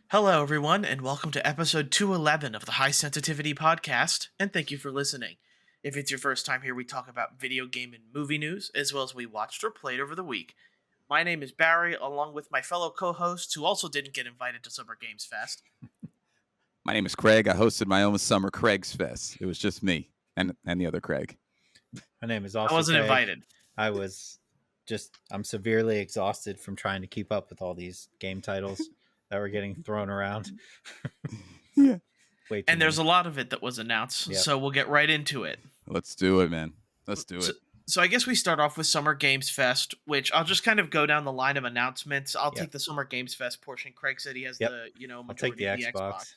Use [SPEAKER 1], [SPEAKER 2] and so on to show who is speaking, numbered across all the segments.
[SPEAKER 1] Hello, everyone, and welcome to episode 211 of the High Sensitivity Podcast, and thank you for listening. If it's your first time here, we talk about video game and movie news, as well as we watched or played over the week. My name is Barry, along with my fellow co-hosts who also didn't get invited to Summer Games Fest.
[SPEAKER 2] My name is Craig. I hosted my own Summer Craig's Fest. It was just me and the other Craig.
[SPEAKER 3] My name is also
[SPEAKER 1] I wasn't
[SPEAKER 3] Craig.
[SPEAKER 1] invited.
[SPEAKER 3] I'm severely exhausted from trying to keep up with all these game titles that were getting thrown around.
[SPEAKER 2] Yeah.
[SPEAKER 1] And there's a lot of it that was announced, so we'll get right into it.
[SPEAKER 2] Let's do it, man. Let's do it.
[SPEAKER 1] So I guess we start off with Summer Games Fest, which I'll just kind of go down the line of announcements. I'll take the Summer Games Fest portion. Craig said he has the,
[SPEAKER 3] I'll take the Xbox.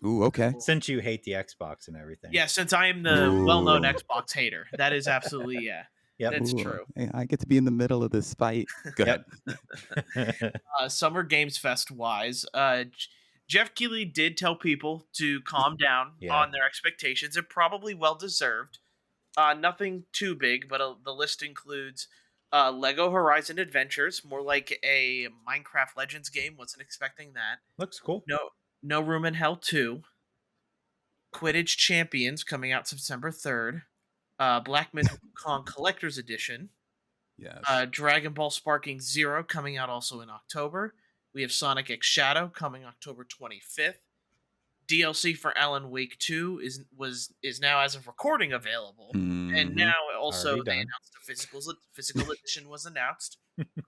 [SPEAKER 2] Ooh, okay.
[SPEAKER 3] Since you hate the Xbox and everything.
[SPEAKER 1] Yeah, since I am the well-known Xbox hater. That is absolutely, that's true.
[SPEAKER 2] Hey, I get to be in the middle of this fight. Go ahead.
[SPEAKER 1] Summer Games Fest-wise, Jeff Keighley did tell people to calm down on their expectations, and probably well-deserved. Nothing too big, but the list includes Lego Horizon Adventures, more like a Minecraft Legends game. Wasn't expecting that.
[SPEAKER 3] Looks cool.
[SPEAKER 1] No Room in Hell 2. Quidditch Champions coming out September 3rd. Black Myth Kong Collector's Edition.
[SPEAKER 2] Yes.
[SPEAKER 1] Dragon Ball Sparking Zero coming out also in October. We have Sonic X Shadow coming October 25th. DLC for Alan Wake 2 is now, as of recording, available. Mm-hmm. And now also they announced a physical edition was announced.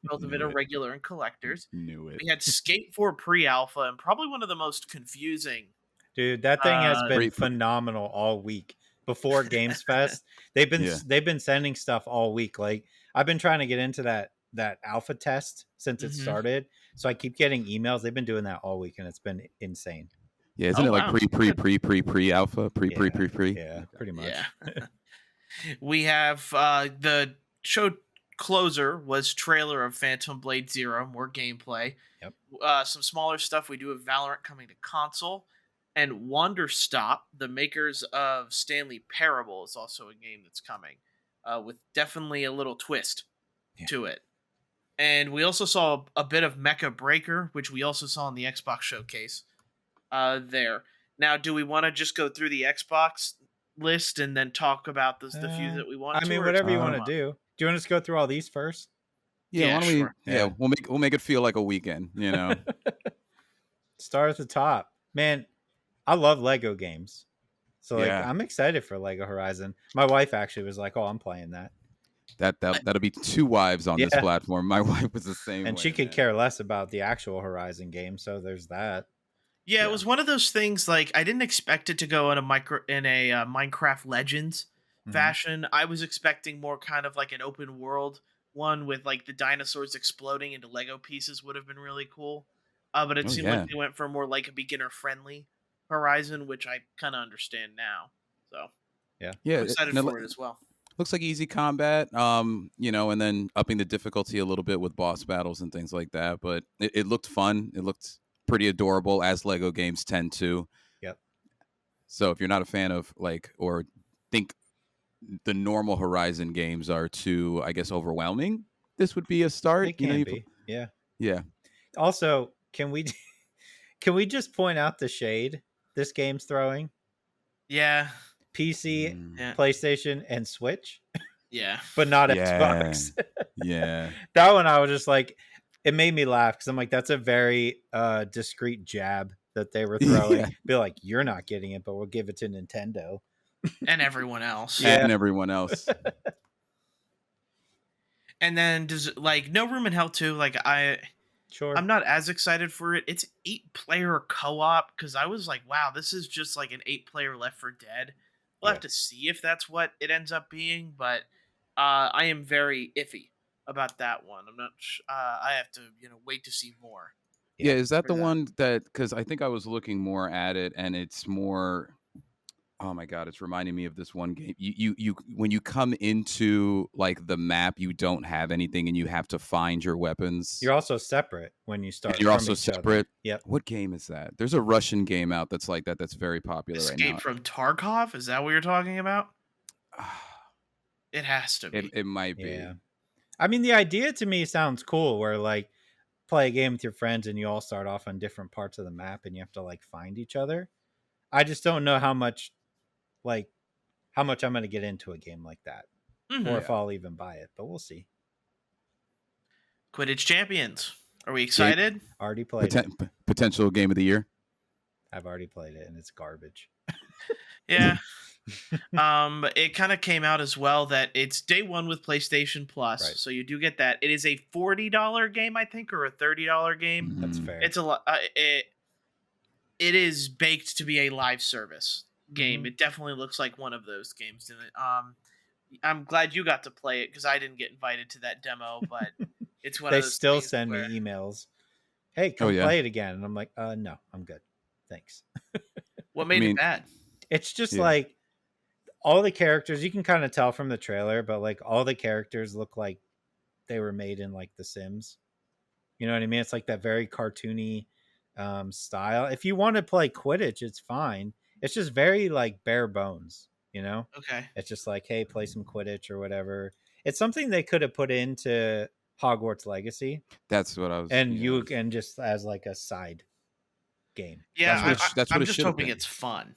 [SPEAKER 1] Both of it are regular and collectors.
[SPEAKER 2] Knew it.
[SPEAKER 1] We had Skate 4 pre-alpha, and probably one of the most confusing.
[SPEAKER 3] Dude, that thing has been phenomenal all week. Before Games Fest, they've been sending stuff all week. Like, I've been trying to get into that alpha test since it started, so I keep getting emails. They've been doing that all week, and it's been insane.
[SPEAKER 2] Yeah, isn't it like pre alpha, pre?
[SPEAKER 3] Yeah, pretty much.
[SPEAKER 1] Yeah. We have the show closer was trailer of Phantom Blade Zero, more gameplay.
[SPEAKER 3] Yep.
[SPEAKER 1] Some smaller stuff. We do have Valorant coming to console, and Wanderstop, the makers of Stanley Parable, is also a game that's coming, with definitely a little twist to it. And we also saw a bit of Mecha Breaker, which we also saw in the Xbox showcase. There. Now, do we want to just go through the Xbox list and then talk about the few that we want?
[SPEAKER 3] I mean, whatever you want to do. Do you want us to go through all these first?
[SPEAKER 2] Yeah, sure. We'll make it feel like a weekend.
[SPEAKER 3] Start at the top, man. I love Lego games, so I'm excited for Lego Horizon. My wife actually was like, "Oh, I'm playing that."
[SPEAKER 2] That'll be two wives on this platform. My wife was the same,
[SPEAKER 3] and she could care less about the actual Horizon game. So there's that.
[SPEAKER 1] Yeah, it was one of those things. Like, I didn't expect it to go in a Minecraft Legends fashion. I was expecting more kind of like an open world one with like the dinosaurs exploding into Lego pieces would have been really cool. But it seemed like they went for more like a beginner friendly Horizon, which I kind of understand now. So I'm excited for it as well.
[SPEAKER 2] Looks like easy combat, and then upping the difficulty a little bit with boss battles and things like that. But it looked fun. It looked pretty adorable, as Lego games tend to.
[SPEAKER 3] Yep.
[SPEAKER 2] So if you're not a fan of or think the normal Horizon games are too, I guess, overwhelming, this would be a start.
[SPEAKER 3] It can be.
[SPEAKER 2] Yeah.
[SPEAKER 3] Also, can we just point out the shade this game's throwing?
[SPEAKER 1] Yeah.
[SPEAKER 3] PC, PlayStation, and Switch.
[SPEAKER 1] Yeah.
[SPEAKER 3] But not Xbox.
[SPEAKER 2] Yeah.
[SPEAKER 3] That one I was just like, it made me laugh because I'm like, that's a very discreet jab that they were throwing. Yeah. Be like, you're not getting it, but we'll give it to Nintendo.
[SPEAKER 1] And everyone else.
[SPEAKER 2] And everyone else.
[SPEAKER 1] And then does No Room in Hell 2, I'm not as excited for it. It's 8-player co-op because I was like, wow, this is just like an 8-player Left 4 Dead. We'll have to see if that's what it ends up being, but I am very iffy about that one. I'm not. I have to, wait to see more.
[SPEAKER 2] Yeah, is that the one that? Because I think I was looking more at it, and it's more. Oh my god, it's reminding me of this one game. You when you come into the map, you don't have anything, and you have to find your weapons.
[SPEAKER 3] You're also separate when you start.
[SPEAKER 2] You're also separate.
[SPEAKER 3] Yep.
[SPEAKER 2] What game is that? There's a Russian game out that's like that. That's very popular right now.
[SPEAKER 1] Escape from Tarkov. Is that what you're talking about? It has to be.
[SPEAKER 2] It might be.
[SPEAKER 3] Yeah. I mean, the idea to me sounds cool, where like play a game with your friends and you all start off on different parts of the map and you have to like find each other. I just don't know like how much I'm going to get into a game like that, or if I'll even buy it. But we'll see.
[SPEAKER 1] Quidditch Champions. Are we
[SPEAKER 2] Game,
[SPEAKER 1] excited?
[SPEAKER 3] Already played it.
[SPEAKER 2] Potential game of the year.
[SPEAKER 3] I've already played it and it's garbage.
[SPEAKER 1] Yeah. It kind of came out as well that it's day one with PlayStation Plus,
[SPEAKER 3] Right.
[SPEAKER 1] so you do get that. It is a $40 game, I think, or a $30 game.
[SPEAKER 3] That's fair.
[SPEAKER 1] It's a lot. It is baked to be a live service game.
[SPEAKER 3] Mm-hmm.
[SPEAKER 1] It definitely looks like one of those games. I'm glad you got to play it because I didn't get invited to that demo, but it's one
[SPEAKER 3] they
[SPEAKER 1] of those
[SPEAKER 3] still
[SPEAKER 1] things
[SPEAKER 3] send
[SPEAKER 1] where...
[SPEAKER 3] me emails. Hey, come play it again. And I'm like, no, I'm good. Thanks.
[SPEAKER 1] What made it bad?
[SPEAKER 3] It's just like all the characters, you can kind of tell from the trailer, but like all the characters look like they were made in like The Sims. You know what I mean? It's like that very cartoony style. If you want to play Quidditch, it's fine. It's just very like bare bones, you know?
[SPEAKER 1] Okay.
[SPEAKER 3] It's just like, hey, play some Quidditch or whatever. It's something they could have put into Hogwarts Legacy.
[SPEAKER 2] That's what I was.
[SPEAKER 3] And you can just as like a side game.
[SPEAKER 1] Yeah,
[SPEAKER 2] that's what
[SPEAKER 1] I'm
[SPEAKER 2] it
[SPEAKER 1] just
[SPEAKER 2] should have
[SPEAKER 1] hoping
[SPEAKER 2] been.
[SPEAKER 1] it's fun.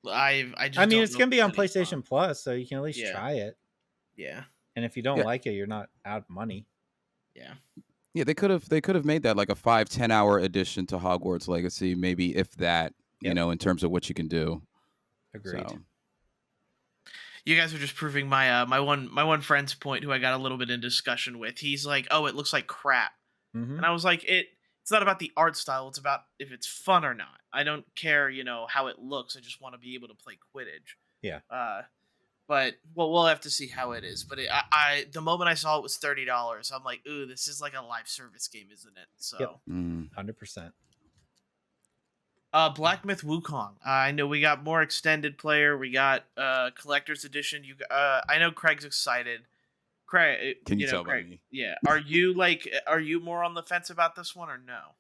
[SPEAKER 1] I
[SPEAKER 3] mean, it's gonna be on PlayStation Plus, so you can at least try it.
[SPEAKER 1] Yeah.
[SPEAKER 3] And if you don't like it, you're not out money.
[SPEAKER 1] Yeah.
[SPEAKER 2] Yeah, they could have made that like a 5-10 hour addition to Hogwarts Legacy, maybe if that, you know, in terms of what you can do.
[SPEAKER 3] Agreed.
[SPEAKER 2] So.
[SPEAKER 1] You guys are just proving my my one friend's point, who I got a little bit in discussion with. He's like, "Oh, it looks like crap," and I was like, "It's not about the art style. It's about if it's fun or not. I don't care, you know, how it looks. I just want to be able to play Quidditch."
[SPEAKER 3] Yeah.
[SPEAKER 1] But we'll have to see how it is. But I the moment I saw it was $30, I'm like, "Ooh, this is like a live service game, isn't it?" So,
[SPEAKER 3] 100%.
[SPEAKER 1] Black Myth Wukong. I know we got more extended player. We got collector's edition. I know Craig's excited. Craig,
[SPEAKER 2] can you tell
[SPEAKER 1] Craig,
[SPEAKER 2] by me?
[SPEAKER 1] Yeah. Are you more on the fence about this one or no?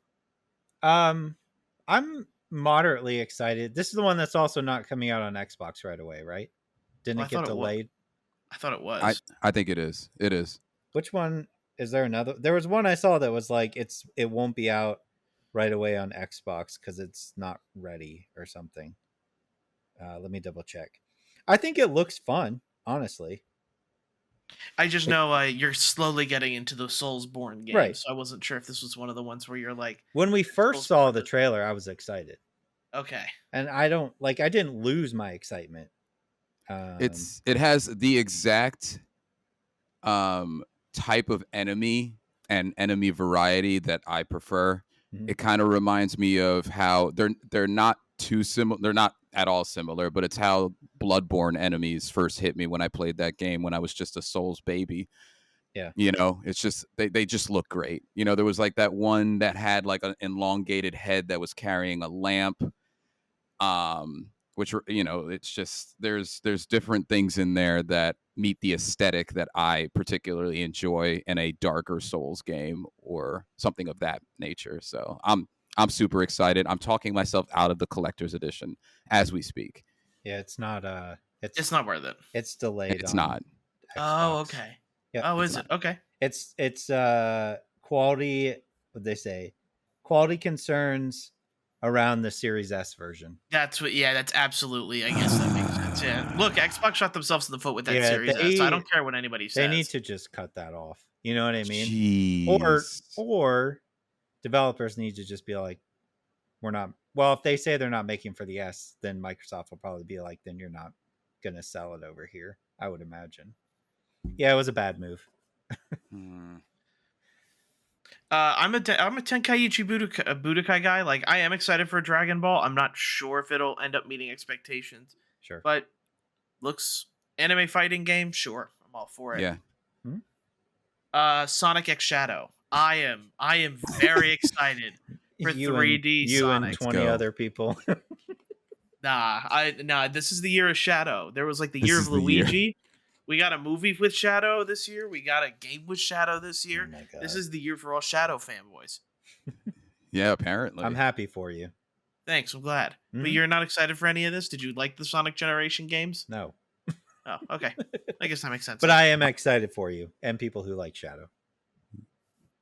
[SPEAKER 3] I'm moderately excited. This is the one that's also not coming out on Xbox right away, right? Didn't it get delayed?
[SPEAKER 1] I thought it was.
[SPEAKER 2] I think it is. It is.
[SPEAKER 3] Which one? Is there another? There was one I saw that was like it won't be out right away on Xbox because it's not ready or something. Let me double check. I think it looks fun, honestly.
[SPEAKER 1] I just know you're slowly getting into the Soulsborne games,
[SPEAKER 3] right?
[SPEAKER 1] So I wasn't sure if this was one of the ones where you're like.
[SPEAKER 3] When we first saw the trailer, I was excited.
[SPEAKER 1] Okay.
[SPEAKER 3] And I didn't lose my excitement.
[SPEAKER 2] It has the exact type of enemy and enemy variety that I prefer. Mm-hmm. It kind of reminds me of how they're not too similar. They're not at all similar, but it's how Bloodborne enemies first hit me when I played that game when I was just a Souls baby.
[SPEAKER 3] Yeah.
[SPEAKER 2] You know, it's just they just look great. You know, there was like that one that had like an elongated head that was carrying a lamp. Which, you know, it's just there's different things in there that meet the aesthetic that I particularly enjoy in a darker Souls game or something of that nature. So I'm super excited. I'm talking myself out of the collector's edition as we speak.
[SPEAKER 3] Yeah, it's not
[SPEAKER 1] it's not worth it.
[SPEAKER 3] It's delayed.
[SPEAKER 2] It's not.
[SPEAKER 3] Xbox.
[SPEAKER 1] Oh, okay.
[SPEAKER 3] Yeah.
[SPEAKER 1] Oh, is it? Okay.
[SPEAKER 3] It's quality. What they say? Quality concerns around the Series S version.
[SPEAKER 1] That's what. Yeah, that's absolutely. I guess that makes sense. Yeah. Look, Xbox shot themselves in the foot with that Series S. So I don't care what anybody says.
[SPEAKER 3] They need to just cut that off. You know what I mean?
[SPEAKER 2] Jeez.
[SPEAKER 3] Or developers need to just be like, we're not. Well, if they say they're not making for the S, then Microsoft will probably be like, then you're not gonna sell it over here. I would imagine. Yeah, it was a bad move.
[SPEAKER 1] I'm a Tenkaichi Budokai guy. Like, I am excited for Dragon Ball. I'm not sure if it'll end up meeting expectations.
[SPEAKER 3] Sure.
[SPEAKER 1] But looks anime fighting game. Sure, I'm all for it.
[SPEAKER 2] Yeah.
[SPEAKER 1] Sonic X Shadow. I am very excited for 3D Sonic.
[SPEAKER 3] And 20 other people.
[SPEAKER 1] Nah. This is the year of Shadow. There was like the year of Luigi. We got a movie with Shadow this year. We got a game with Shadow this year.
[SPEAKER 3] Oh
[SPEAKER 1] this is the year for all Shadow fanboys.
[SPEAKER 2] Yeah, apparently.
[SPEAKER 3] I'm happy for you.
[SPEAKER 1] Thanks, I'm glad. Mm-hmm. But you're not excited for any of this? Did you like the Sonic Generation games?
[SPEAKER 3] No.
[SPEAKER 1] Oh, okay. I guess that makes sense.
[SPEAKER 3] But I am excited for you and people who like Shadow.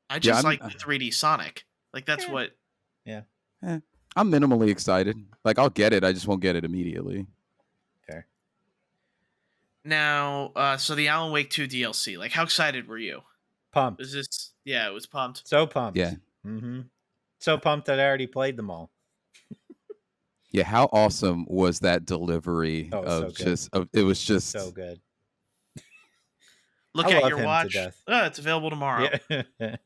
[SPEAKER 1] I just like the 3D Sonic. Like that's what.
[SPEAKER 3] Yeah.
[SPEAKER 2] I'm minimally excited. Like I'll get it. I just won't get it immediately.
[SPEAKER 3] Fair.
[SPEAKER 1] Now, so the Alan Wake 2 DLC. Like, how excited were you?
[SPEAKER 3] Pumped.
[SPEAKER 1] Was this? Yeah, it was pumped.
[SPEAKER 3] So pumped.
[SPEAKER 2] Yeah.
[SPEAKER 3] Mm-hmm. So pumped that I already played them all.
[SPEAKER 2] Yeah, how awesome was that delivery
[SPEAKER 3] so good.
[SPEAKER 2] it was just
[SPEAKER 3] so good.
[SPEAKER 1] Look at your watch. It's available tomorrow.
[SPEAKER 3] Yeah.
[SPEAKER 2] Yep.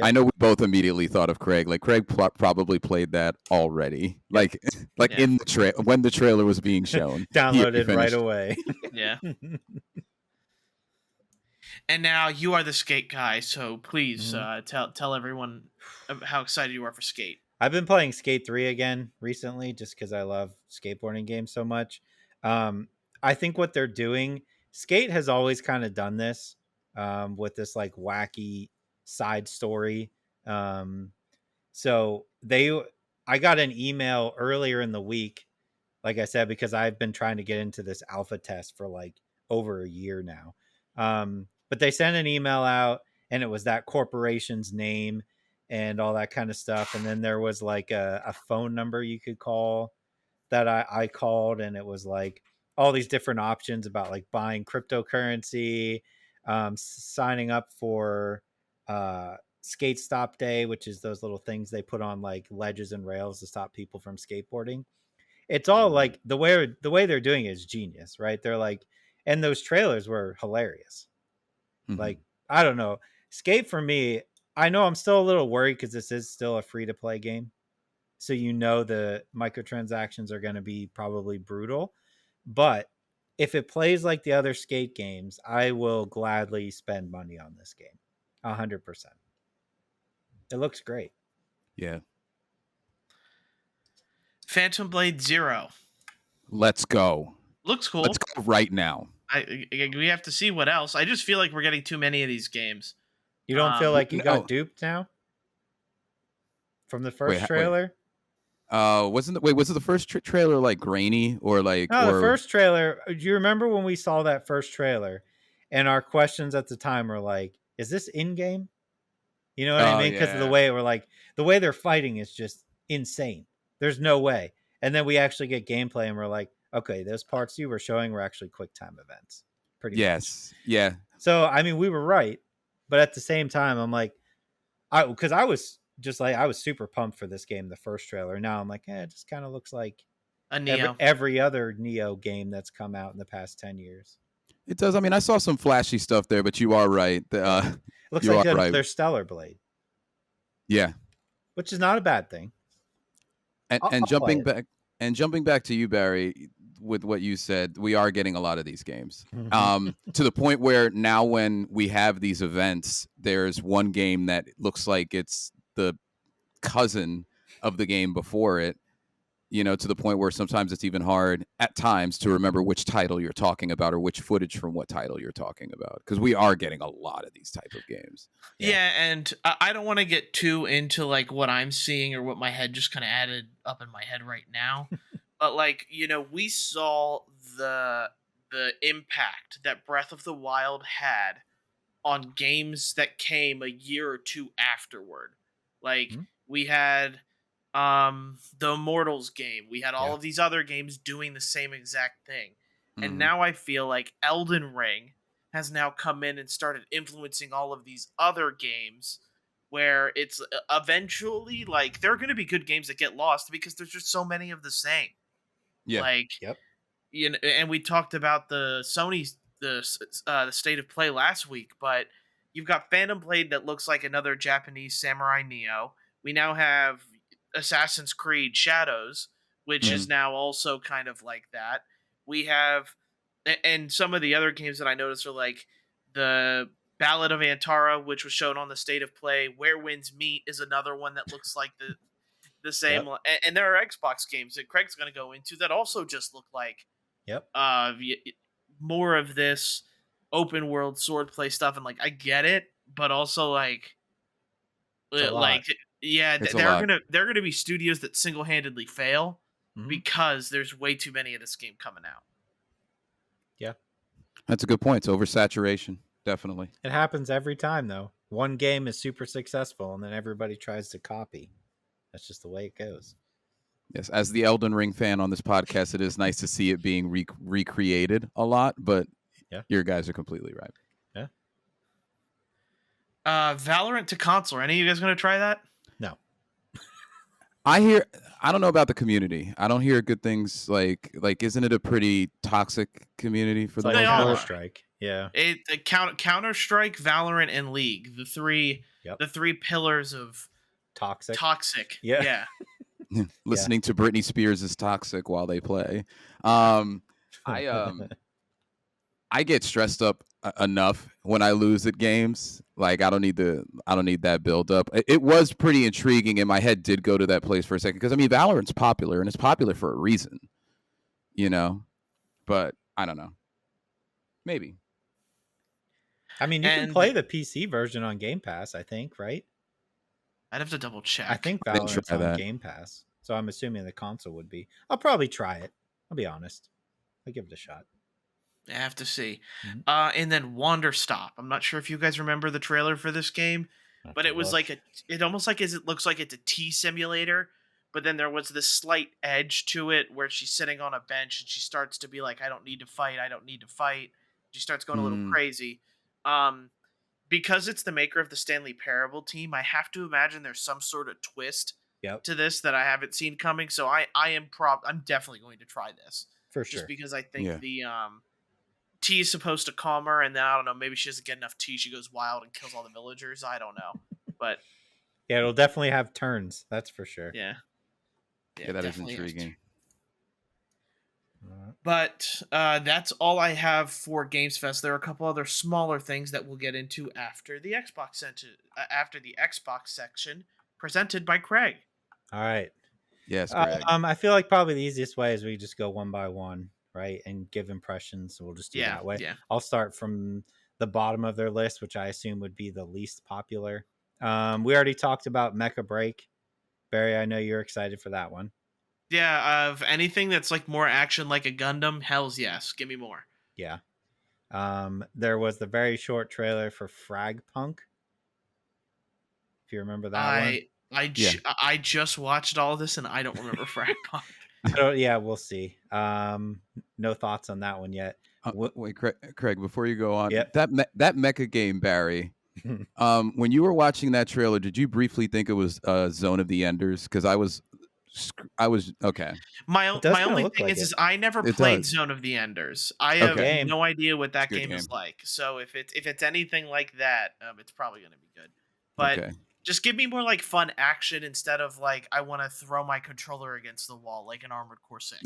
[SPEAKER 2] I know we both immediately thought of Craig. Like Craig probably played that already. Yep. Like in the when the trailer was being shown.
[SPEAKER 3] Downloaded right away.
[SPEAKER 1] Yeah. And now you are the Skate guy, so please tell everyone how excited you are for Skate.
[SPEAKER 3] I've been playing Skate 3 again recently just because I love skateboarding games so much. I think what they're doing, Skate has always kind of done this with this like wacky side story. So I got an email earlier in the week, like I said, because I've been trying to get into this alpha test for like over a year now. But they sent an email out and it was that corporation's name and all that kind of stuff. And then there was like a phone number you could call that I called, and it was like all these different options about like buying cryptocurrency, signing up for Skate Stop Day, which is those little things they put on like ledges and rails to stop people from skateboarding. It's all like the way they're doing it is genius, right? They're like, and those trailers were hilarious. Mm-hmm. Like, I don't know, Skate for me, I know I'm still a little worried because this is still a free to play game. So the microtransactions are going to be probably brutal. But if it plays like the other Skate games, I will gladly spend money on this game. 100%. It looks great.
[SPEAKER 2] Yeah.
[SPEAKER 1] Phantom Blade 0.
[SPEAKER 2] Let's go.
[SPEAKER 1] Looks cool.
[SPEAKER 2] Let's go right now.
[SPEAKER 1] We have to see what else. I just feel like we're getting too many of these games.
[SPEAKER 3] You don't feel like you got duped now? From the first trailer?
[SPEAKER 2] Was it the first trailer like grainy or like?
[SPEAKER 3] No, the first trailer. Do you remember when we saw that first trailer, and our questions at the time were like, "Is this in game?" You know what I mean? Because of the way the way they're fighting is just insane. There's no way. And then we actually get gameplay, and we're like, "Okay, those parts you were showing were actually QuickTime events." Pretty much.
[SPEAKER 2] Yeah.
[SPEAKER 3] So I mean, we were right, but at the same time, I'm like, I was super pumped for this game, the first trailer. Now I'm like, it just kind of looks like
[SPEAKER 1] a Neo.
[SPEAKER 3] Every other Neo game that's come out in the past 10 years.
[SPEAKER 2] It does. I mean, I saw some flashy stuff there, but you are right.
[SPEAKER 3] Looks like they're Stellar Blade.
[SPEAKER 2] Yeah.
[SPEAKER 3] Which is not a bad thing.
[SPEAKER 2] And jumping back to you, Barry, with what you said, we are getting a lot of these games. To the point where now when we have these events, there's one game that looks like it's the cousin of the game before it, to the point where sometimes it's even hard at times to remember which title you're talking about or which footage from what title you're talking about, because we are getting a lot of these type of games.
[SPEAKER 1] Yeah, and I don't want to get too into like what I'm seeing or what my head just kind of added up in my head right now. But like, we saw the impact that Breath of the Wild had on games that came a year or two afterward. Like we had the Immortals game. We had all of these other games doing the same exact thing. And now I feel like Elden Ring has now come in and started influencing all of these other games, where it's eventually like there are going to be good games that get lost because there's just so many of the same.
[SPEAKER 2] Yeah.
[SPEAKER 1] Like, and we talked about the Sony's the state of play last week, but you've got Phantom Blade that looks like another Japanese Samurai Neo. We now have Assassin's Creed Shadows, which is now also kind of like that. We have, and some of the other games that I noticed are like the Ballad of Antara, which was shown on the state of play. Where Winds Meet is another one that looks like the same. And there are Xbox games that Craig's going to go into that also just look like more of this open world swordplay stuff. And like, I get it, but also like they're gonna be studios that single-handedly fail because there's way too many of this game coming out.
[SPEAKER 3] Yeah,
[SPEAKER 2] That's a good point. It's oversaturation, definitely.
[SPEAKER 3] It happens every time, though. One game is super successful, and then everybody tries to copy. That's just the way it goes.
[SPEAKER 2] Yes, as the Elden Ring fan on this podcast, it is nice to see it being recreated a lot, but your guys are completely right.
[SPEAKER 3] Yeah.
[SPEAKER 1] Valorant to console. Are any of you guys going to try that?
[SPEAKER 3] No.
[SPEAKER 2] I don't know about the community. I don't hear good things. Like, isn't it a pretty toxic community for
[SPEAKER 3] It's
[SPEAKER 2] the
[SPEAKER 3] like
[SPEAKER 2] most part?
[SPEAKER 3] Counter-Strike. Yeah.
[SPEAKER 1] Counter-Strike, Valorant, and League. The three pillars of
[SPEAKER 3] toxic.
[SPEAKER 1] Yeah.
[SPEAKER 2] Listening to Britney Spears is toxic while they play. I get stressed up enough when I lose at games. Like I don't need that build up. It was pretty intriguing, and my head did go to that place for a second because I mean Valorant's popular, and it's popular for a reason, you know. But I don't know. Maybe.
[SPEAKER 3] I mean, you can play the PC version on Game Pass. I think, right?
[SPEAKER 1] I'd have to double check.
[SPEAKER 3] I think Valorant's on Game Pass, so I'm assuming the console would be. I'll probably try it. I'll be honest. I'll give it a shot.
[SPEAKER 1] I have to see. And then Wanderstop. I'm not sure if you guys remember the trailer for this game, but it was it almost like it looks like it's a tea simulator, but then there was this slight edge to it where she's sitting on a bench and she starts to be like, I don't need to fight. She starts going a little crazy. Because it's the maker of the Stanley Parable team, I have to imagine there's some sort of twist to this that I haven't seen coming. So I'm definitely going to try this.
[SPEAKER 3] For sure.
[SPEAKER 1] Just because I think the tea is supposed to calm her, and then I don't know, maybe she doesn't get enough tea, she goes wild and kills all the villagers. I don't know, but
[SPEAKER 3] yeah, it'll definitely have turns. That's for sure.
[SPEAKER 1] Yeah,
[SPEAKER 2] that is intriguing.
[SPEAKER 1] But that's all I have for Games Fest. There are a couple other smaller things that we'll get into after the Xbox section presented by Craig.
[SPEAKER 3] All right.
[SPEAKER 2] Yes, Craig.
[SPEAKER 3] I feel like probably the easiest way is we just go one by one, right, and give impressions. So we'll just do that way.
[SPEAKER 1] Yeah.
[SPEAKER 3] I'll start from the bottom of their list, which I assume would be the least popular. We already talked about Mecha Break. Barry, I know you're excited for that one.
[SPEAKER 1] Yeah, of anything that's like more action like a Gundam, hells yes. Give me more.
[SPEAKER 3] Yeah. There was the very short trailer for Fragpunk. If you remember that one.
[SPEAKER 1] I just watched all this and I don't remember Fragpunk.
[SPEAKER 3] Yeah, we'll see. No thoughts on that one yet.
[SPEAKER 2] Wait, Craig, before you go on,
[SPEAKER 3] Yep.
[SPEAKER 2] that mecha game, Barry, when you were watching that trailer, did you briefly think it was Zone of the Enders? Because I was okay.
[SPEAKER 1] My only thing is I never played Zone of the Enders. I have no idea what that game is like. So if it's anything like that, it's probably going to be good. But just give me more like fun action instead of like I want to throw my controller against the wall like an Armored Core 6.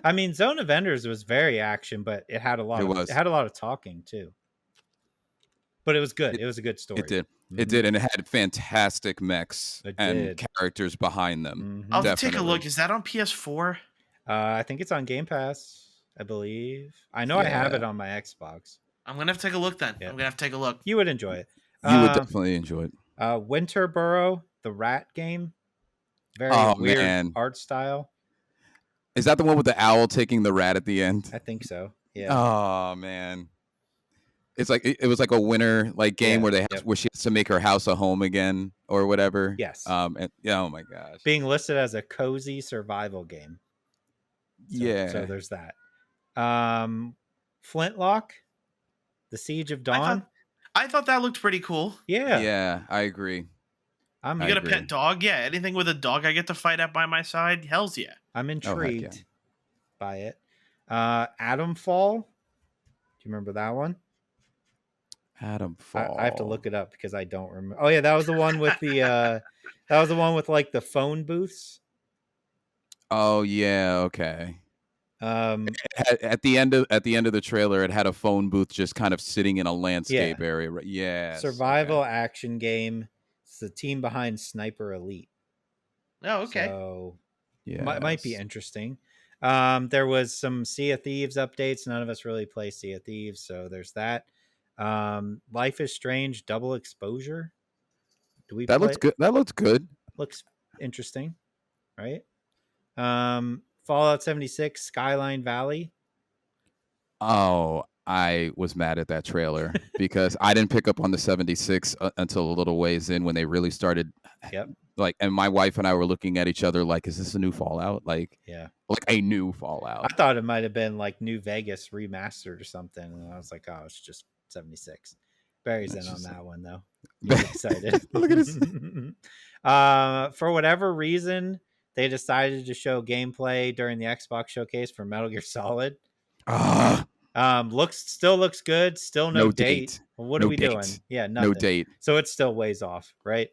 [SPEAKER 3] I mean, Zone of Enders was very action, but it had a lot of talking too. But it was good. It was a good story.
[SPEAKER 2] It did. Mm-hmm. It did, and it had fantastic mechs and characters behind them.
[SPEAKER 3] Mm-hmm.
[SPEAKER 1] I'll take a look. Is that on PS4?
[SPEAKER 3] I think it's on Game Pass, I believe. I know I have it on my Xbox.
[SPEAKER 1] I'm going to have to take a look then. I'm going to have to take a look.
[SPEAKER 3] You would enjoy it.
[SPEAKER 2] You would definitely enjoy it.
[SPEAKER 3] Winterboro, the rat game. Very weird art style.
[SPEAKER 2] Is that the one with the owl taking the rat at the end?
[SPEAKER 3] I think so. Yeah.
[SPEAKER 2] Oh man. It's like it was like a winter game where where she has to make her house a home again or whatever.
[SPEAKER 3] Yes.
[SPEAKER 2] And oh my gosh.
[SPEAKER 3] Being listed as a cozy survival game. So there's that. Flintlock, The Siege of Dawn.
[SPEAKER 1] I thought that looked pretty cool.
[SPEAKER 3] Yeah.
[SPEAKER 2] Yeah, I agree.
[SPEAKER 1] You got a pet dog? Yeah. Anything with a dog I get to fight at by my side? Hells yeah.
[SPEAKER 3] I'm intrigued by it. Atomfall. Do you remember that one?
[SPEAKER 2] Atomfall.
[SPEAKER 3] I have to look it up because I don't remember. Oh yeah, that was the one with the that was the one with like the phone booths.
[SPEAKER 2] Oh yeah, okay. At the end of the trailer, it had a phone booth just kind of sitting in a landscape area. Right? Yeah.
[SPEAKER 3] Survival action game. It's the team behind Sniper Elite.
[SPEAKER 1] Oh, okay.
[SPEAKER 3] So might be interesting. There was some Sea of Thieves updates. None of us really play Sea of Thieves, so there's that. Life is Strange Double Exposure.
[SPEAKER 2] Looks good. That looks good.
[SPEAKER 3] Looks interesting, right? Fallout 76 Skyline Valley.
[SPEAKER 2] Oh, I was mad at that trailer because I didn't pick up on the 76 until a little ways in when they really started.
[SPEAKER 3] Yep.
[SPEAKER 2] Like, and my wife and I were looking at each other like, is this a new Fallout? Like a new Fallout.
[SPEAKER 3] I thought it might have been like New Vegas remastered or something. And I was like, oh, it's just 76. Barry's in on that one, though. He's excited.
[SPEAKER 2] Look at this.
[SPEAKER 3] For whatever reason, they decided to show gameplay during the Xbox showcase for Metal Gear Solid. Still looks good. Still no date. Well, what are we doing? Yeah, nothing.
[SPEAKER 2] No date.
[SPEAKER 3] So it's still ways off, right?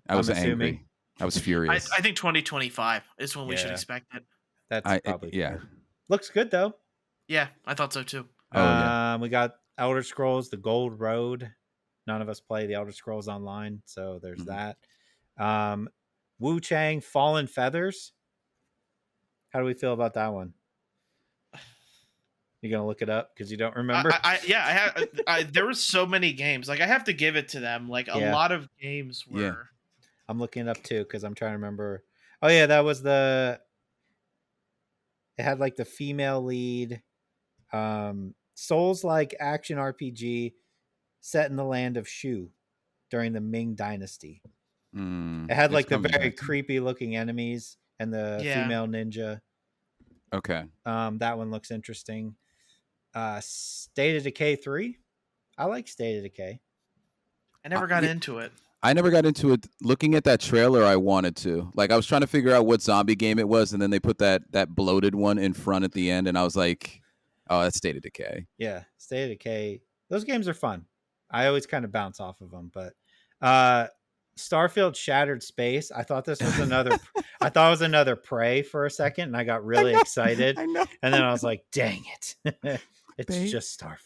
[SPEAKER 2] I was angry. I was furious.
[SPEAKER 1] I think 2025 is when we should expect it.
[SPEAKER 3] That's probably fair. Looks good though.
[SPEAKER 1] Yeah, I thought so too.
[SPEAKER 3] We got Elder Scrolls: The Gold Road. None of us play the Elder Scrolls Online, so there's that. Wu Chang Fallen Feathers. How do we feel about that one? You gonna look it up because you don't remember?
[SPEAKER 1] I have. There were so many games. Like I have to give it to them. Like a lot of games were.
[SPEAKER 2] Yeah.
[SPEAKER 3] I'm looking it up too because I'm trying to remember. Oh yeah, that was the. It had like the female lead, Souls-like action RPG set in the land of Shu during the Ming Dynasty. It had like the very creepy looking enemies and the female ninja.
[SPEAKER 2] Okay.
[SPEAKER 3] That one looks interesting. State of Decay 3. I like State of Decay.
[SPEAKER 1] I never got into it.
[SPEAKER 2] I never got into it. Looking at that trailer, I wanted to. Like, I was trying to figure out what zombie game it was, and then they put that bloated one in front at the end, and I was like, oh, that's State of Decay.
[SPEAKER 3] Yeah, State of Decay. Those games are fun. I always kind of bounce off of them, but Starfield Shattered Space. I thought this was another. I thought it was another Prey for a second, and I got really excited. I know. And then I was like, dang it. It's just Starfield.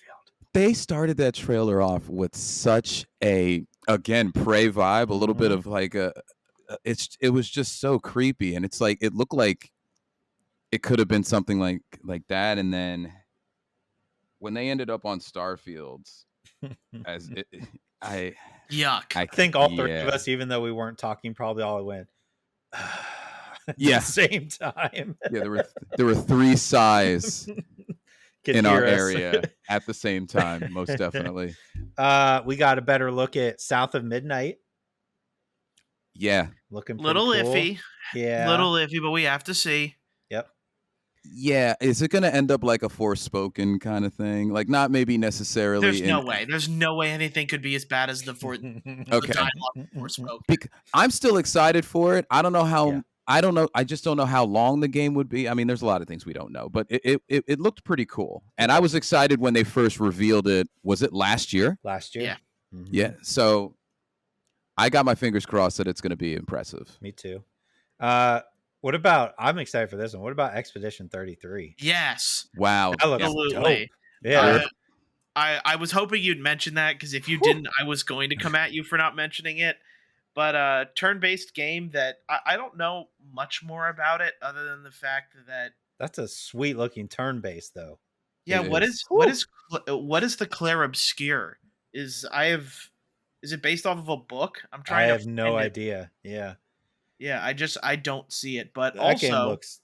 [SPEAKER 2] They started that trailer off with such a, again, Prey vibe, a little bit of like it was just so creepy, and it's like it looked like it could have been something like that, and then when they ended up on Starfields,
[SPEAKER 1] yuck.
[SPEAKER 3] I think all three of us, even though we weren't talking, probably all went at the same time.
[SPEAKER 2] Yeah, there were three sighs in our area at the same time, most definitely.
[SPEAKER 3] We got a better look at South of Midnight.
[SPEAKER 2] Yeah.
[SPEAKER 3] Looking
[SPEAKER 1] little
[SPEAKER 3] cool.
[SPEAKER 1] iffy.
[SPEAKER 3] Yeah.
[SPEAKER 1] Little iffy, but we have to see.
[SPEAKER 3] Yep.
[SPEAKER 2] Yeah. Is it going to end up like a Forspoken kind of thing? Like, not maybe necessarily.
[SPEAKER 1] There's no way. There's no way anything could be as bad as the dialogue of Forspoken.
[SPEAKER 2] I'm still excited for it. I don't know how. Yeah. I don't know. I just don't know how long the game would be. I mean, there's a lot of things we don't know, but it looked pretty cool. And I was excited when they first revealed it. Was it last year?
[SPEAKER 3] Last year.
[SPEAKER 1] Yeah.
[SPEAKER 3] Mm-hmm.
[SPEAKER 2] Yeah. So I got my fingers crossed that it's going to be impressive.
[SPEAKER 3] Me too. What about, I'm excited for this one. What about Expedition 33?
[SPEAKER 1] Yes.
[SPEAKER 2] Wow.
[SPEAKER 3] That looks
[SPEAKER 1] absolutely
[SPEAKER 3] dope. Yeah.
[SPEAKER 1] I was hoping you'd mention that because if you didn't, I was going to come at you for not mentioning it. But turn-based game that I don't know much more about it other than the fact that
[SPEAKER 3] that's a sweet looking turn-based though.
[SPEAKER 1] Yeah, what is the Clair Obscure? Is it based off of a book?
[SPEAKER 3] I have no idea. Yeah.
[SPEAKER 1] Yeah, I don't see it, but
[SPEAKER 3] that
[SPEAKER 1] also
[SPEAKER 3] game looks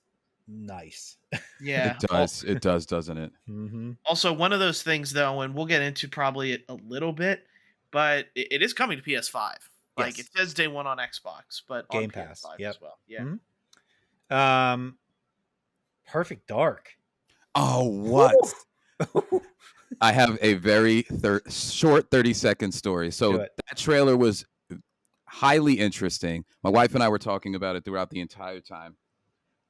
[SPEAKER 3] nice.
[SPEAKER 1] Yeah,
[SPEAKER 2] it does, doesn't it?
[SPEAKER 3] Mm-hmm.
[SPEAKER 1] Also, one of those things though, and we'll get into probably it a little bit, but it is coming to PS5. Like it says day one on Xbox, but
[SPEAKER 3] Game
[SPEAKER 1] on
[SPEAKER 3] Pass
[SPEAKER 1] PS5 as well. Yeah.
[SPEAKER 3] Mm-hmm. Perfect Dark.
[SPEAKER 2] Oh, what? I have a very short 30-second story. So that trailer was highly interesting. My wife and I were talking about it throughout the entire time.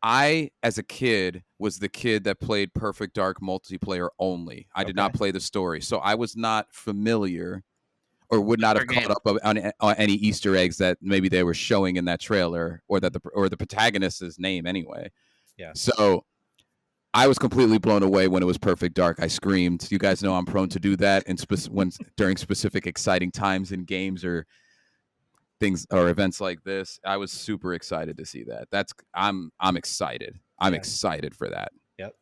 [SPEAKER 2] I, as a kid, was the kid that played Perfect Dark multiplayer only. I did not play the story, so I was not familiar or would not have caught up on any Easter eggs that maybe they were showing in that trailer, or that the protagonist's name anyway.
[SPEAKER 3] Yeah.
[SPEAKER 2] So I was completely blown away when it was Perfect Dark. I screamed. You guys know I'm prone to do that during specific exciting times in games or things or events like this. I was super excited to see that. I'm excited. I'm excited for that.
[SPEAKER 3] Yep.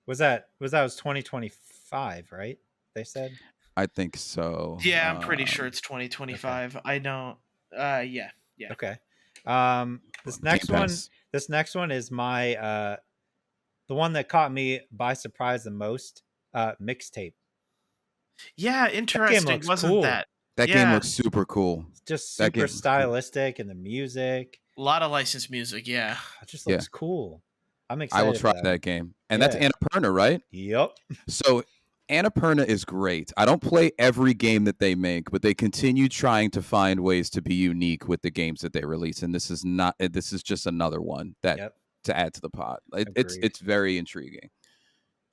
[SPEAKER 3] Was that 2025, right? They said.
[SPEAKER 2] I think so.
[SPEAKER 1] Yeah, I'm pretty sure it's 2025. I don't. Yeah.
[SPEAKER 3] Okay. This next one is my the one that caught me by surprise the most. Mixtape.
[SPEAKER 1] Yeah, interesting, wasn't
[SPEAKER 3] cool.
[SPEAKER 1] that?
[SPEAKER 2] That game looks super cool.
[SPEAKER 3] It's just super stylistic, and the music.
[SPEAKER 1] A lot of licensed music, yeah.
[SPEAKER 3] It just looks cool. I'm excited.
[SPEAKER 2] I will try that game. And that's Annapurna, right?
[SPEAKER 3] Yep.
[SPEAKER 2] So Annapurna is great. I don't play every game that they make, but they continue trying to find ways to be unique with the games that they release. And this is just another one that to add to the pot. It's very intriguing.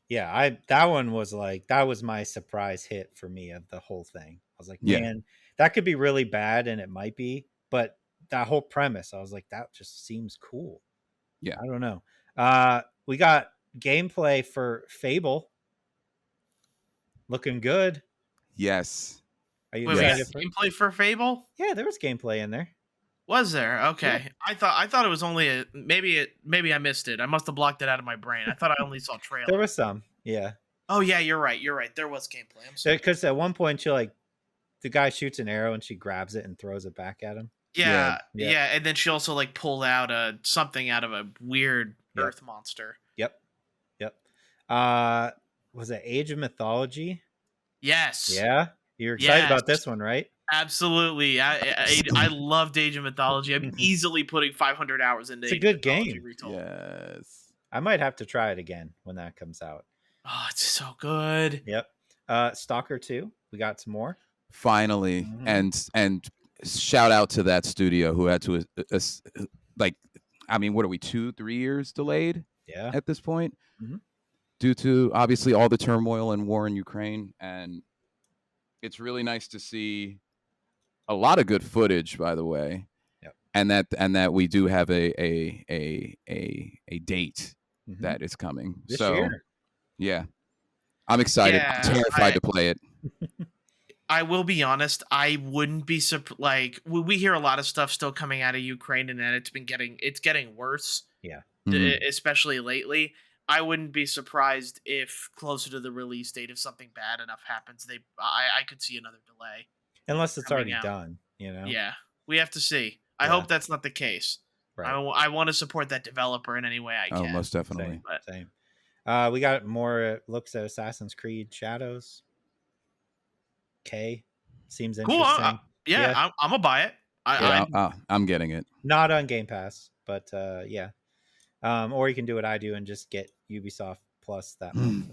[SPEAKER 3] Yeah, that one was that was my surprise hit for me of the whole thing. I was like, man, that could be really bad, and it might be, but that whole premise, I was like, that just seems cool.
[SPEAKER 2] Yeah.
[SPEAKER 3] I don't know. We got gameplay for Fable. Looking good.
[SPEAKER 2] Yes.
[SPEAKER 1] Are you excited for gameplay for Fable?
[SPEAKER 3] Yeah, there was gameplay in there.
[SPEAKER 1] Was there? Okay. Yeah. I thought it was only maybe I missed it. I must have blocked it out of my brain. I thought I only saw trailers.
[SPEAKER 3] There was some. Yeah.
[SPEAKER 1] Oh yeah, you're right. There was gameplay. I'm sorry.
[SPEAKER 3] Because at one point the guy shoots an arrow and she grabs it and throws it back at him.
[SPEAKER 1] Yeah. And then she also pulled out something out of a weird earth monster.
[SPEAKER 3] Yep. Was it Age of Mythology?
[SPEAKER 1] Yes.
[SPEAKER 3] Yeah. You're excited about this one, right?
[SPEAKER 1] Absolutely. I loved Age of Mythology. I'm easily putting 500 hours into
[SPEAKER 3] It's
[SPEAKER 1] Age
[SPEAKER 3] a good
[SPEAKER 1] of Mythology
[SPEAKER 3] game.
[SPEAKER 1] Retold.
[SPEAKER 2] Yes.
[SPEAKER 3] I might have to try it again when that comes out.
[SPEAKER 1] Oh, it's so good.
[SPEAKER 3] Yep. Stalker 2. We got some more.
[SPEAKER 2] Finally. And shout out to that studio who had to what are we 2-3 years delayed at this point due to obviously all the turmoil and war in Ukraine. And it's really nice to see a lot of good footage, by the way. And that we do have a date that is coming
[SPEAKER 3] this year.
[SPEAKER 2] Yeah, I'm excited. I'm terrified to play it.
[SPEAKER 1] I will be honest. I wouldn't be we hear a lot of stuff still coming out of Ukraine, and that it's getting worse.
[SPEAKER 3] Yeah,
[SPEAKER 1] especially lately. I wouldn't be surprised if closer to the release date, if something bad enough happens, I could see another delay.
[SPEAKER 3] Unless it's already done,
[SPEAKER 1] Yeah, we have to see. I hope that's not the case. Right. I want to support that developer in any way I can.
[SPEAKER 2] Oh, most definitely.
[SPEAKER 3] Same. We got more looks at Assassin's Creed Shadows. Seems interesting.
[SPEAKER 1] Cool. I'm gonna buy it.
[SPEAKER 2] I'm getting it.
[SPEAKER 3] Not on Game Pass, but yeah. Or you can do what I do and just get Ubisoft Plus that month.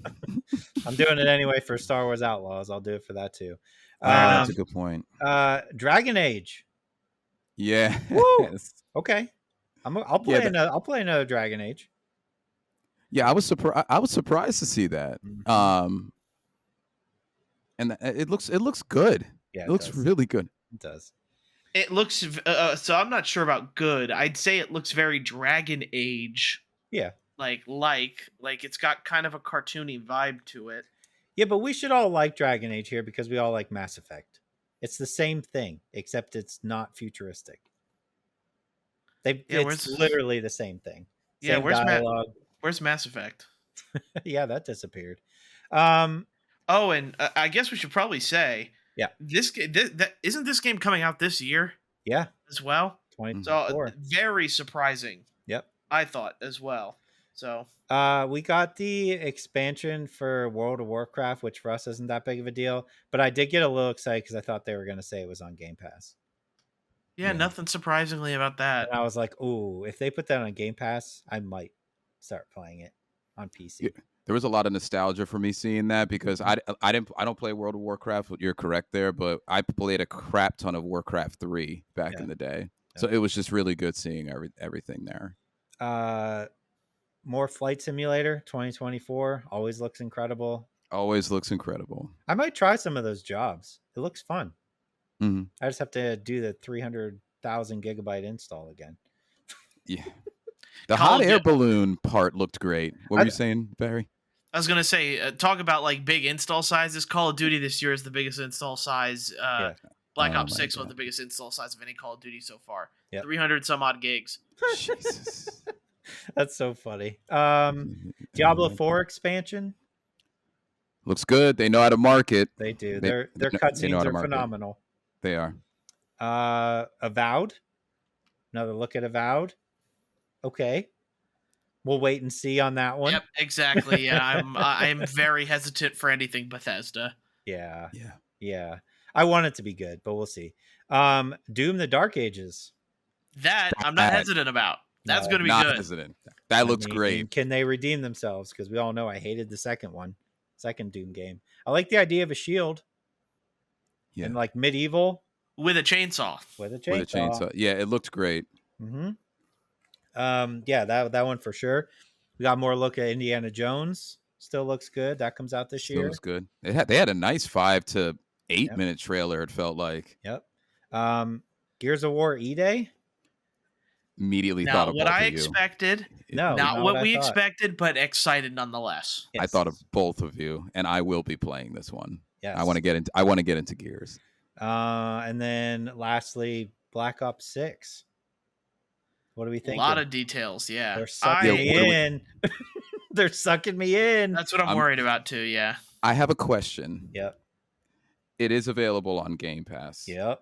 [SPEAKER 3] I'm doing it anyway for Star Wars Outlaws. I'll do it for that too.
[SPEAKER 2] That's a good point.
[SPEAKER 3] Dragon Age.
[SPEAKER 2] Yeah.
[SPEAKER 3] Okay. I'll play another Dragon Age.
[SPEAKER 2] Yeah, I was surprised to see that. And it looks good. Yeah, it looks really good.
[SPEAKER 3] It does.
[SPEAKER 1] It looks so I'm not sure about good. I'd say it looks very Dragon Age.
[SPEAKER 3] Yeah.
[SPEAKER 1] Like it's got kind of a cartoony vibe to it.
[SPEAKER 3] Yeah, but we should all like Dragon Age here because we all like Mass Effect. It's the same thing, except it's not futuristic. It's literally the same thing. Same dialogue.
[SPEAKER 1] Where's Mass Effect?
[SPEAKER 3] Yeah, that disappeared.
[SPEAKER 1] And I guess we should probably say, isn't this game coming out this year?
[SPEAKER 3] Yeah,
[SPEAKER 1] as well.
[SPEAKER 3] 2024.
[SPEAKER 1] So very surprising.
[SPEAKER 3] Yep,
[SPEAKER 1] I thought as well. So
[SPEAKER 3] we got the expansion for World of Warcraft, which for us isn't that big of a deal, but I did get a little excited because I thought they were going to say it was on Game Pass.
[SPEAKER 1] Yeah, nothing surprisingly about that.
[SPEAKER 3] And I was like, "Ooh, if they put that on Game Pass, I might start playing it on PC."
[SPEAKER 2] Yeah, there was a lot of nostalgia for me seeing that because I don't play World of Warcraft. You're correct there, but I played a crap ton of Warcraft 3 back in the day, so it was just really good seeing everything there.
[SPEAKER 3] More Flight Simulator 2024 always looks incredible.
[SPEAKER 2] Always looks incredible.
[SPEAKER 3] I might try some of those jobs. It looks fun.
[SPEAKER 2] Mm-hmm.
[SPEAKER 3] I just have to do the 300,000 gigabyte install again.
[SPEAKER 2] Yeah. The hot air balloon part looked great. What were you saying, Barry?
[SPEAKER 1] I was going to say, talk about big install sizes. Call of Duty this year is the biggest install size. Black Ops 6 was the biggest install size of any Call of Duty so far. 300 some odd gigs.
[SPEAKER 2] Jesus.
[SPEAKER 3] That's so funny. Diablo 4 expansion.
[SPEAKER 2] Looks good. They know how to market.
[SPEAKER 3] They do. Their cutscenes are phenomenal.
[SPEAKER 2] They are.
[SPEAKER 3] Avowed. Another look at Avowed. Okay. we'll wait and see on that one.
[SPEAKER 1] Yep, exactly. Yeah, I'm very hesitant for anything Bethesda.
[SPEAKER 3] Yeah.
[SPEAKER 2] Yeah.
[SPEAKER 3] Yeah. I want it to be good, but we'll see. Doom the Dark Ages.
[SPEAKER 1] That I'm not hesitant about. That's
[SPEAKER 3] No,
[SPEAKER 1] going to be
[SPEAKER 2] Not
[SPEAKER 1] good.
[SPEAKER 2] hesitant. That looks great.
[SPEAKER 3] Can they redeem themselves? Because we all know I hated the second Doom game. I like the idea of a shield.
[SPEAKER 2] Yeah.
[SPEAKER 3] And like medieval
[SPEAKER 1] with a chainsaw.
[SPEAKER 3] With a chainsaw.
[SPEAKER 2] Yeah, it looked great.
[SPEAKER 3] Mm-hmm. Yeah, that one for sure. We got more look at Indiana Jones. Still looks good. That comes out this year.
[SPEAKER 2] Looks good. They had a nice 5 to 8 minute trailer. It felt like.
[SPEAKER 3] Yep. Gears of War E-Day.
[SPEAKER 2] Immediately
[SPEAKER 1] now,
[SPEAKER 2] thought of
[SPEAKER 1] what
[SPEAKER 2] both
[SPEAKER 1] I
[SPEAKER 2] of you.
[SPEAKER 1] expected.
[SPEAKER 3] No,
[SPEAKER 1] not what we expected, but excited nonetheless.
[SPEAKER 2] Yes. I thought of both of you, and I will be playing this one.
[SPEAKER 3] Yes.
[SPEAKER 2] I want to get into Gears.
[SPEAKER 3] And then lastly, Black Ops 6. What do we think?
[SPEAKER 1] A lot of details, yeah.
[SPEAKER 3] They're sucking me in. They're sucking me in.
[SPEAKER 1] That's what I'm worried about too, yeah.
[SPEAKER 2] I have a question.
[SPEAKER 3] Yep.
[SPEAKER 2] It is available on Game Pass.
[SPEAKER 3] Yep.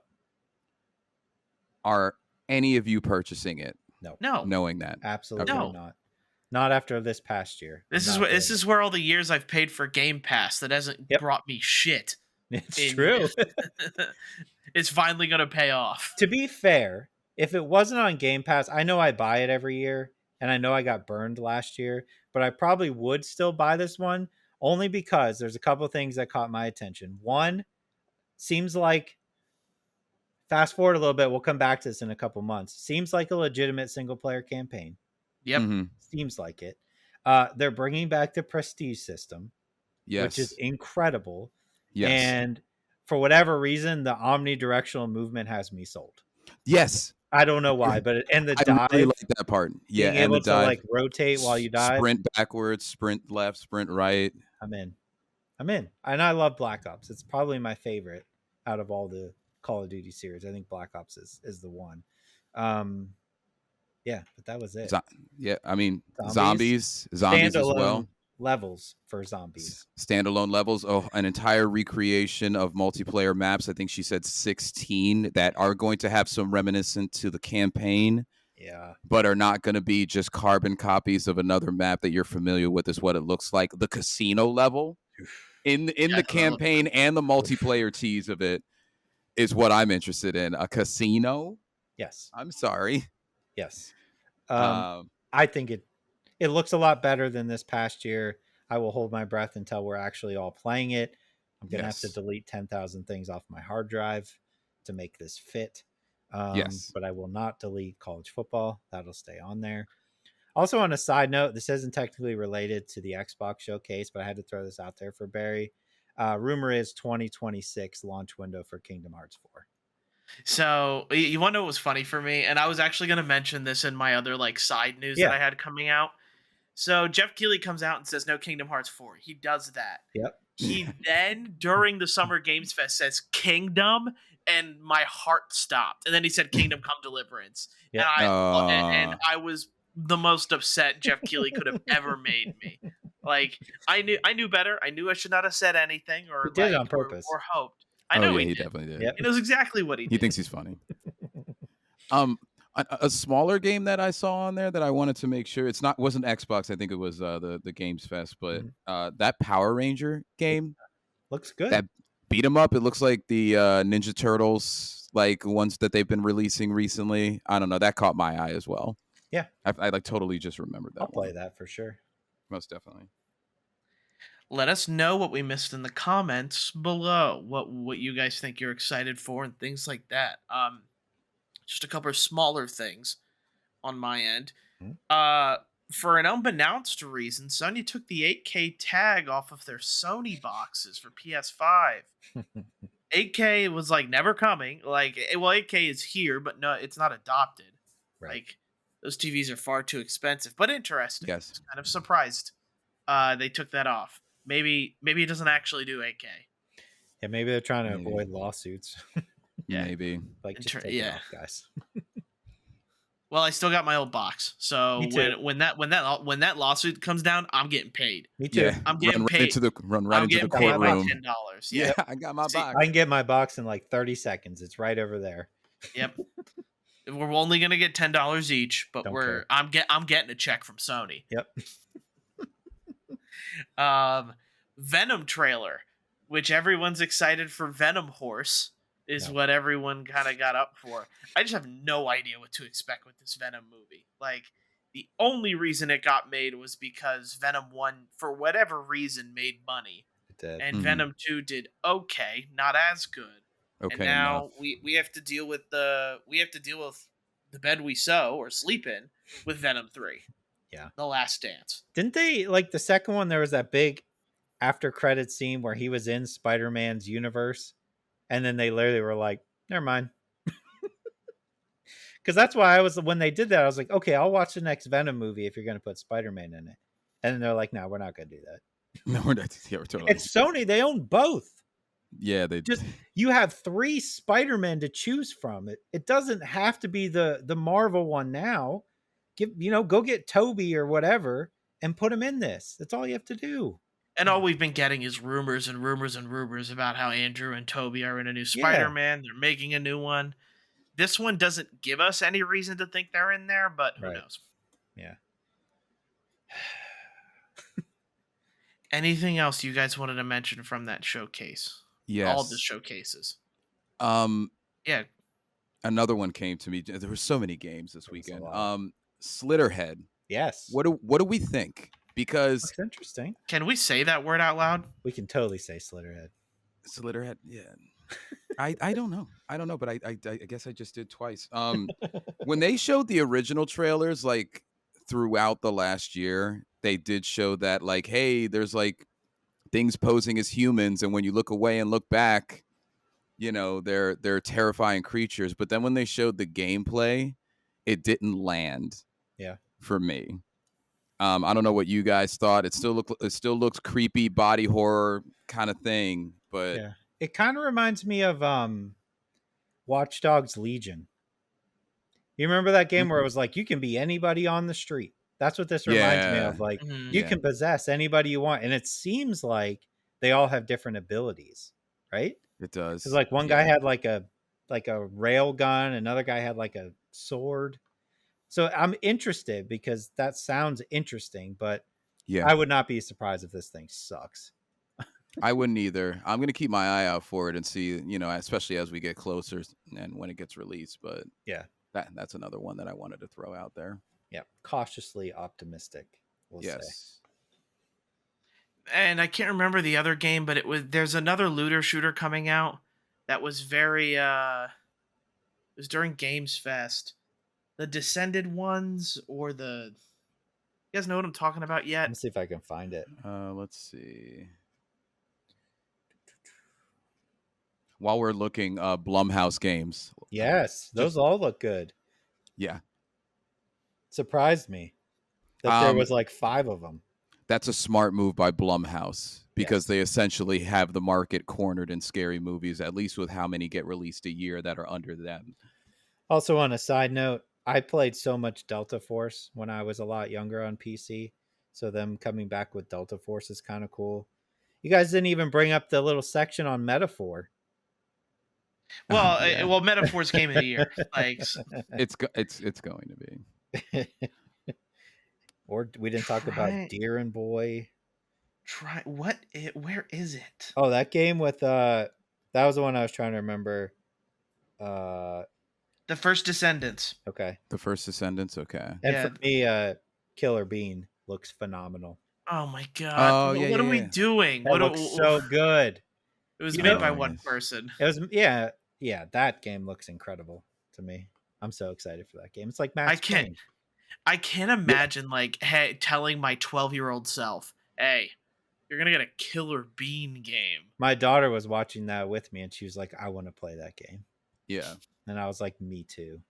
[SPEAKER 2] Are any of you purchasing it?
[SPEAKER 1] No.
[SPEAKER 2] Knowing that.
[SPEAKER 3] Absolutely not. Not after this past year.
[SPEAKER 1] This is where all the years I've paid for Game Pass that hasn't brought me shit.
[SPEAKER 3] It's true.
[SPEAKER 1] It's finally going to pay off.
[SPEAKER 3] To be fair, if it wasn't on Game Pass, I know I buy it every year, and I know I got burned last year, but I probably would still buy this one only because there's a couple of things that caught my attention. One, seems like, fast forward a little bit, we'll come back to this in a couple months. Seems like a legitimate single player campaign.
[SPEAKER 1] Yep.
[SPEAKER 2] Mm-hmm.
[SPEAKER 3] Seems like it. They're bringing back the Prestige system, which is incredible. Yes. And for whatever reason, the omnidirectional movement has me sold.
[SPEAKER 2] Yes.
[SPEAKER 3] I don't know why, but and the dive,
[SPEAKER 2] really like that part. Yeah,
[SPEAKER 3] being able to like rotate while you dive,
[SPEAKER 2] sprint backwards, sprint left, sprint right.
[SPEAKER 3] I'm in, and I love Black Ops. It's probably my favorite out of all the Call of Duty series. I think Black Ops is the one. Yeah, but that was it.
[SPEAKER 2] I mean, zombies as well.
[SPEAKER 3] Levels for zombies.
[SPEAKER 2] Standalone levels. Oh, an entire recreation of multiplayer maps. I think she said 16 that are going to have some reminiscent to the campaign.
[SPEAKER 3] Yeah.
[SPEAKER 2] But are not going to be just carbon copies of another map that you're familiar with, is what it looks like. The casino level in the campaign and the multiplayer tease of it is what I'm interested in. A casino?
[SPEAKER 3] Yes.
[SPEAKER 2] I'm sorry.
[SPEAKER 3] Yes. I think it looks a lot better than this past year. I will hold my breath until we're actually all playing it. I'm going to have to delete 10,000 things off my hard drive to make this fit. But I will not delete college football. That'll stay on there. Also, on a side note, this isn't technically related to the Xbox showcase, but I had to throw this out there for Barry. Rumor is 2026 launch window for Kingdom Hearts 4.
[SPEAKER 1] So you want to know what was funny for me? And I was actually going to mention this in my other side news that I had coming out. So Jeff Keighley comes out and says no Kingdom Hearts 4. He does that.
[SPEAKER 3] Yep.
[SPEAKER 1] He then during the Summer Games Fest says Kingdom, and my heart stopped. And then he said Kingdom Come Deliverance. Yep. And I was the most upset Jeff Keighley could have ever made me. I knew better. I knew I should not have said anything or
[SPEAKER 3] did it on purpose
[SPEAKER 1] or hoped. I know he
[SPEAKER 2] definitely did.
[SPEAKER 1] Yep. He knows exactly what he did.
[SPEAKER 2] He thinks he's funny. A smaller game that I saw on there that I wanted to make sure wasn't Xbox. I think it was the Games Fest, but that Power Ranger game
[SPEAKER 3] looks good.
[SPEAKER 2] That beat 'em up. It looks like the Ninja Turtles ones that they've been releasing recently. I don't know. That caught my eye as well.
[SPEAKER 3] Yeah,
[SPEAKER 2] I totally just remembered that.
[SPEAKER 3] I'll play that for sure.
[SPEAKER 2] Most definitely.
[SPEAKER 1] Let us know what we missed in the comments below. What you guys think you're excited for and things like that. Just a couple of smaller things on my end. For an unbeknownst reason, Sony took the 8K tag off of their Sony boxes for PS5. 8K was never coming. 8K is here, but no, it's not adopted.
[SPEAKER 3] Right.
[SPEAKER 1] Those TVs are far too expensive, but interesting.
[SPEAKER 2] Yes.
[SPEAKER 1] I was kind of surprised they took that off. Maybe it doesn't actually do 8K.
[SPEAKER 3] Yeah, maybe they're trying to avoid lawsuits.
[SPEAKER 2] Yeah. Maybe.
[SPEAKER 3] Just take it off, guys.
[SPEAKER 1] Well, I still got my old box, so when that lawsuit comes down, I'm getting paid.
[SPEAKER 3] Me too.
[SPEAKER 2] Yeah.
[SPEAKER 1] I'm getting paid.
[SPEAKER 2] Run right into the courtroom.
[SPEAKER 1] $10.
[SPEAKER 2] Yeah, I got my box.
[SPEAKER 3] I can get my box in 30 seconds. It's right over there.
[SPEAKER 1] Yep. We're only gonna get $10 each, but
[SPEAKER 3] Don't care.
[SPEAKER 1] I'm getting a check from Sony.
[SPEAKER 3] Yep.
[SPEAKER 1] Venom trailer, which everyone's excited for. Venom Horse is what everyone kind of got up for. I just have no idea what to expect with this Venom movie. Like, the only reason it got made was because Venom 1, for whatever reason, made money.
[SPEAKER 3] It did.
[SPEAKER 1] And Venom 2 did okay, not as good.
[SPEAKER 2] Okay,
[SPEAKER 1] and now
[SPEAKER 2] enough.
[SPEAKER 1] we have to deal with the bed we sew or sleep in with Venom 3.
[SPEAKER 3] Yeah.
[SPEAKER 1] The Last Dance.
[SPEAKER 3] Didn't they, like, the second one, there was that big after credit scene where he was in Spider-Man's universe, and then they literally were like, never mind. Because that's why when they did that, I was like, okay, I'll watch the next Venom movie if you're going to put Spider-Man in it. And then they're like, no, we're not going to do that.
[SPEAKER 2] No, we're not. Yeah, we're totally.
[SPEAKER 3] It's Sony. They own both.
[SPEAKER 2] Yeah, they
[SPEAKER 3] just, you have 3 Spider-Men to choose from. It doesn't have to be the Marvel one now. Go get Toby or whatever and put him in this. That's all you have to do.
[SPEAKER 1] And all we've been getting is rumors and rumors and rumors about how Andrew and Toby are in a new Spider-Man. They're making a new one. This one doesn't give us any reason to think they're in there, but who knows?
[SPEAKER 3] Yeah.
[SPEAKER 1] Anything else you guys wanted to mention from that showcase?
[SPEAKER 2] Yes.
[SPEAKER 1] All the showcases.
[SPEAKER 2] Yeah. Another one came to me. There were so many games this weekend. Slitterhead.
[SPEAKER 3] Yes.
[SPEAKER 2] What do we think? Because
[SPEAKER 3] it's interesting.
[SPEAKER 1] Can we say that word out loud?
[SPEAKER 3] We can totally say Slitterhead.
[SPEAKER 2] Slitterhead, yeah. I don't know. I don't know, but I guess I just did twice. When they showed the original trailers, like throughout the last year, they did show that, like, hey, there's like things posing as humans, and when you look away and look back, they're terrifying creatures. But then when they showed the gameplay, it didn't land.
[SPEAKER 3] Yeah.
[SPEAKER 2] For me. I don't know what you guys thought. It still looks creepy, body horror kind of thing, but
[SPEAKER 3] yeah, it kind of reminds me of Watch Dogs Legion. You remember that game where it was like you can be anybody on the street? That's what this reminds me of. Like you can possess anybody you want, and it seems like they all have different abilities, right?
[SPEAKER 2] It does.
[SPEAKER 3] Because like one guy had like a rail gun, another guy had like a sword. So I'm interested because that sounds interesting, but I would not be surprised if this thing sucks.
[SPEAKER 2] I wouldn't either. I'm going to keep my eye out for it and see, especially as we get closer and when it gets released. But
[SPEAKER 3] yeah,
[SPEAKER 2] that's another one that I wanted to throw out there.
[SPEAKER 3] Yeah, cautiously optimistic, we'll say.
[SPEAKER 1] And I can't remember the other game, but there's another looter shooter coming out that was very it was during Games Fest. The Descended ones or you guys know what I'm talking about yet?
[SPEAKER 3] Let me see if I can find it.
[SPEAKER 2] Let's see. While we're looking, Blumhouse games.
[SPEAKER 3] Yes, those all look good.
[SPEAKER 2] Yeah.
[SPEAKER 3] Surprised me that there was like 5 of them.
[SPEAKER 2] That's a smart move by Blumhouse because they essentially have the market cornered in scary movies, at least with how many get released a year that are under them.
[SPEAKER 3] Also, on a side note, I played so much Delta Force when I was a lot younger on PC. So them coming back with Delta Force is kind of cool. You guys didn't even bring up the little section on Metaphor.
[SPEAKER 1] Well, Metaphor's game of the year. Like
[SPEAKER 2] it's going to be.
[SPEAKER 3] Or we didn't talk about Deer and Boy.
[SPEAKER 1] Where is it?
[SPEAKER 3] Oh, that game with that was the one I was trying to remember.
[SPEAKER 1] The First Descendants.
[SPEAKER 3] Okay.
[SPEAKER 2] The First Descendants, okay.
[SPEAKER 3] And for me, Killer Bean looks phenomenal.
[SPEAKER 1] Oh my god. What are we doing?
[SPEAKER 3] That looks so good.
[SPEAKER 1] It was made by one person.
[SPEAKER 3] It was that game looks incredible to me. I'm so excited for that game. It's like Max Payne.
[SPEAKER 1] I can't imagine telling my 12-year-old self, "Hey, you're going to get a Killer Bean game."
[SPEAKER 3] My daughter was watching that with me and she was like, "I want to play that game."
[SPEAKER 2] Yeah.
[SPEAKER 3] And I was like, "Me too."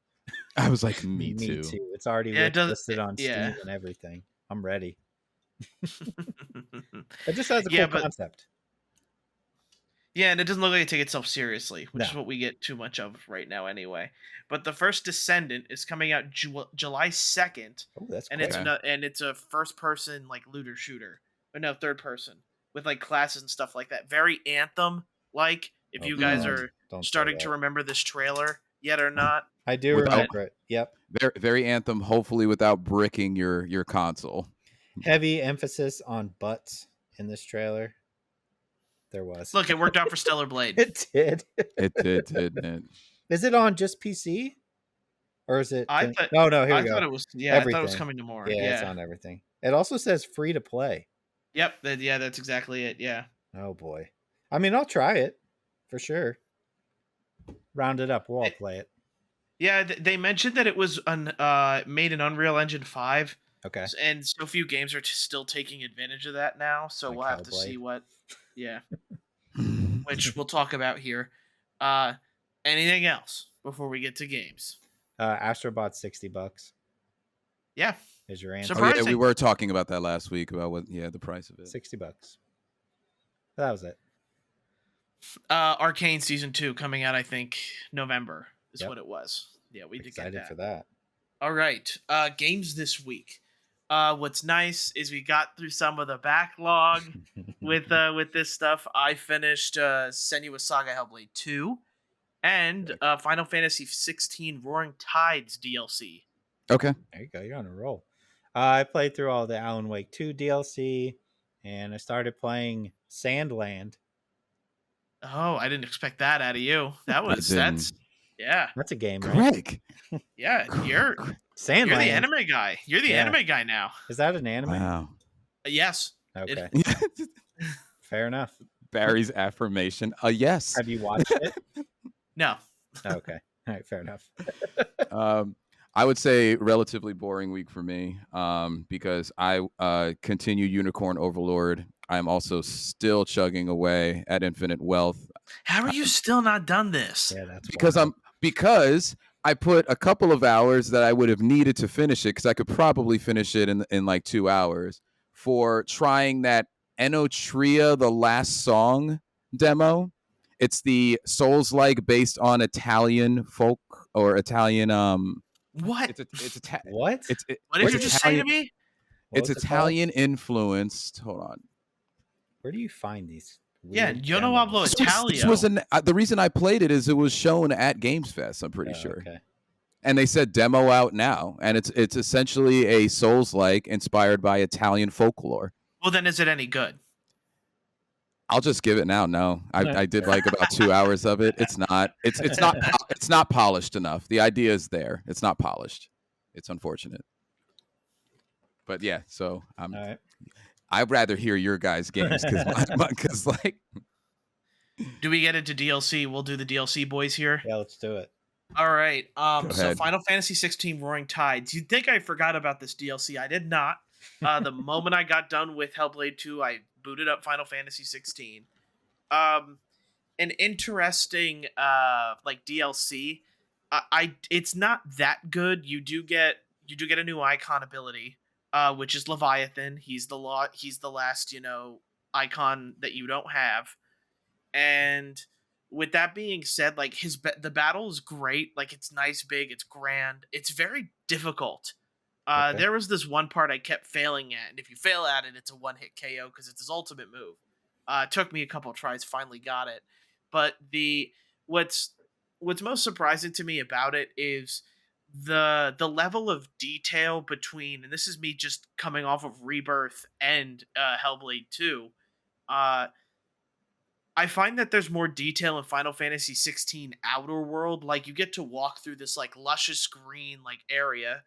[SPEAKER 2] I was like, "Me too."
[SPEAKER 3] Me too. It's already listed on Steam and everything. I'm ready. It just has a cool concept.
[SPEAKER 1] Yeah, and it doesn't look like it take itself seriously, which is what we get too much of right now anyway. But The First Descendant is coming out July 2nd.
[SPEAKER 3] Oh, that's
[SPEAKER 1] and
[SPEAKER 3] cool.
[SPEAKER 1] It's a first-person like looter shooter. Or no, third person with like classes and stuff like that. Very Anthem like. If you guys are starting to remember this trailer yet or not.
[SPEAKER 3] I do remember it. Yep.
[SPEAKER 2] Very Anthem, hopefully without bricking your console.
[SPEAKER 3] Heavy emphasis on butts in this trailer. There was.
[SPEAKER 1] Look, it worked out for Stellar Blade.
[SPEAKER 3] It did.
[SPEAKER 2] It did, didn't it?
[SPEAKER 3] Is it on just PC? Or is it?
[SPEAKER 1] I thought
[SPEAKER 3] no, here we go.
[SPEAKER 1] I thought it was. Yeah,
[SPEAKER 3] everything.
[SPEAKER 1] I thought it was coming to more.
[SPEAKER 3] Yeah, it's on everything. It also says free to play.
[SPEAKER 1] Yep. Yeah, that's exactly it. Yeah.
[SPEAKER 3] Oh boy. I mean, I'll try it for sure. Round it up. We'll all play it.
[SPEAKER 1] Yeah, they mentioned that it was made in Unreal Engine 5.
[SPEAKER 3] Okay.
[SPEAKER 1] And so few games are still taking advantage of that now. So
[SPEAKER 3] Like
[SPEAKER 1] we'll have
[SPEAKER 3] Hellblade.
[SPEAKER 1] to see what. Yeah. Which we'll talk about here. Anything else before we get to games?
[SPEAKER 3] Astrobot's $60.
[SPEAKER 1] Yeah.
[SPEAKER 3] Is your answer?
[SPEAKER 1] Surprising.
[SPEAKER 2] Oh, yeah, we were talking about that last week about the price of it.
[SPEAKER 3] $60. That was it.
[SPEAKER 1] Arcane Season 2 coming out, I think, November is what it was. Yeah, we did
[SPEAKER 3] Excited
[SPEAKER 1] get that.
[SPEAKER 3] for that.
[SPEAKER 1] All right. Games this week. What's nice is we got through some of the backlog with this stuff. I finished Senua's Saga Hellblade 2 and Final Fantasy 16 Roaring Tides DLC.
[SPEAKER 2] Okay.
[SPEAKER 3] There you go. You're on a roll. I played through all the Alan Wake 2 DLC, and I started playing Sandland.
[SPEAKER 1] Oh, I didn't expect that out of you. That's yeah.
[SPEAKER 3] That's a game,
[SPEAKER 2] Greg.
[SPEAKER 3] Right?
[SPEAKER 1] Yeah, you're
[SPEAKER 3] Sandland.
[SPEAKER 1] You're the anime guy. You're the anime guy now.
[SPEAKER 3] Is that an anime?
[SPEAKER 2] Wow.
[SPEAKER 1] Yes.
[SPEAKER 3] Okay. Fair enough.
[SPEAKER 2] Barry's affirmation. Yes.
[SPEAKER 3] Have you watched it?
[SPEAKER 1] No.
[SPEAKER 3] Okay. All right. Fair enough.
[SPEAKER 2] I would say relatively boring week for me because I continue Unicorn Overlord. I'm also still chugging away at Infinite Wealth.
[SPEAKER 1] How are you still not done this?
[SPEAKER 3] Yeah, that's
[SPEAKER 2] because I put a couple of hours that I would have needed to finish it because I could probably finish it in like 2 hours for trying that Enotria, the last song demo. It's the Souls-like based on Italian folk or Italian
[SPEAKER 1] What?
[SPEAKER 3] What?
[SPEAKER 1] What did you just say to me?
[SPEAKER 2] It's Italian influenced. Hold on.
[SPEAKER 3] Where do you find these?
[SPEAKER 1] Yeah, yo no hablo Italio.
[SPEAKER 2] The reason I played it is it was shown at Games Fest, I'm pretty sure.
[SPEAKER 3] Okay.
[SPEAKER 2] And they said demo out now, and it's essentially a Souls-like inspired by Italian folklore.
[SPEAKER 1] Well, then is it any good?
[SPEAKER 2] I'll just give it now. No, I did like about 2 hours of it. It's not polished enough. The idea is there. It's not polished. It's unfortunate. But yeah, so
[SPEAKER 3] All right.
[SPEAKER 2] I'd rather hear your guys' games because like.
[SPEAKER 1] Do we get into DLC? We'll do the DLC, boys. Here.
[SPEAKER 3] Yeah, let's do it.
[SPEAKER 1] All right. So Final Fantasy 16 Roaring Tides. You'd think I forgot about this DLC. I did not. The moment I got done with Hellblade 2, I booted up Final Fantasy 16. An interesting like DLC. It's not that good. You do get a new icon ability, which is Leviathan. He's the last, icon that you don't have. And with that being said, like the battle is great. Like it's nice, big, it's grand. It's very difficult.
[SPEAKER 3] Okay.
[SPEAKER 1] There was this one part I kept failing at, and if you fail at it, it's a one-hit KO because it's his ultimate move. It took me a couple of tries, finally got it. But what's most surprising to me about it is the level of detail between, and this is me just coming off of Rebirth and Hellblade 2. I find that there's more detail in Final Fantasy 16 Outer World. Like you get to walk through this like luscious green like area.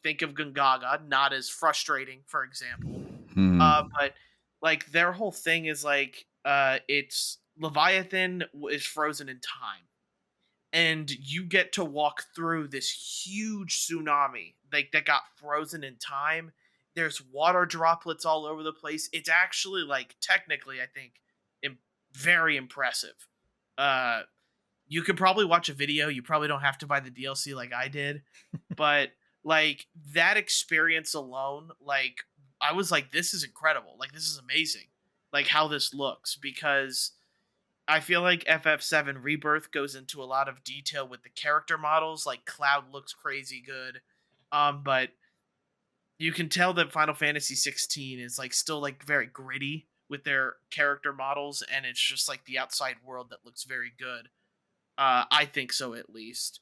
[SPEAKER 1] Think of Gungaga, not as frustrating, for example. But like their whole thing is like it's Leviathan is frozen in time, and you get to walk through this huge tsunami that got frozen in time. There's water droplets all over the place. It's actually like technically, I think, very impressive. You could probably watch a video. You probably don't have to buy the DLC like I did, but like that experience alone, like I was like, this is incredible. Like this is amazing. Like how this looks, because I feel like FF7 Rebirth goes into a lot of detail with the character models. Like Cloud looks crazy good. But you can tell that Final Fantasy 16 is like still like very gritty with their character models, and it's just like the outside world that looks very good. I think so, at least.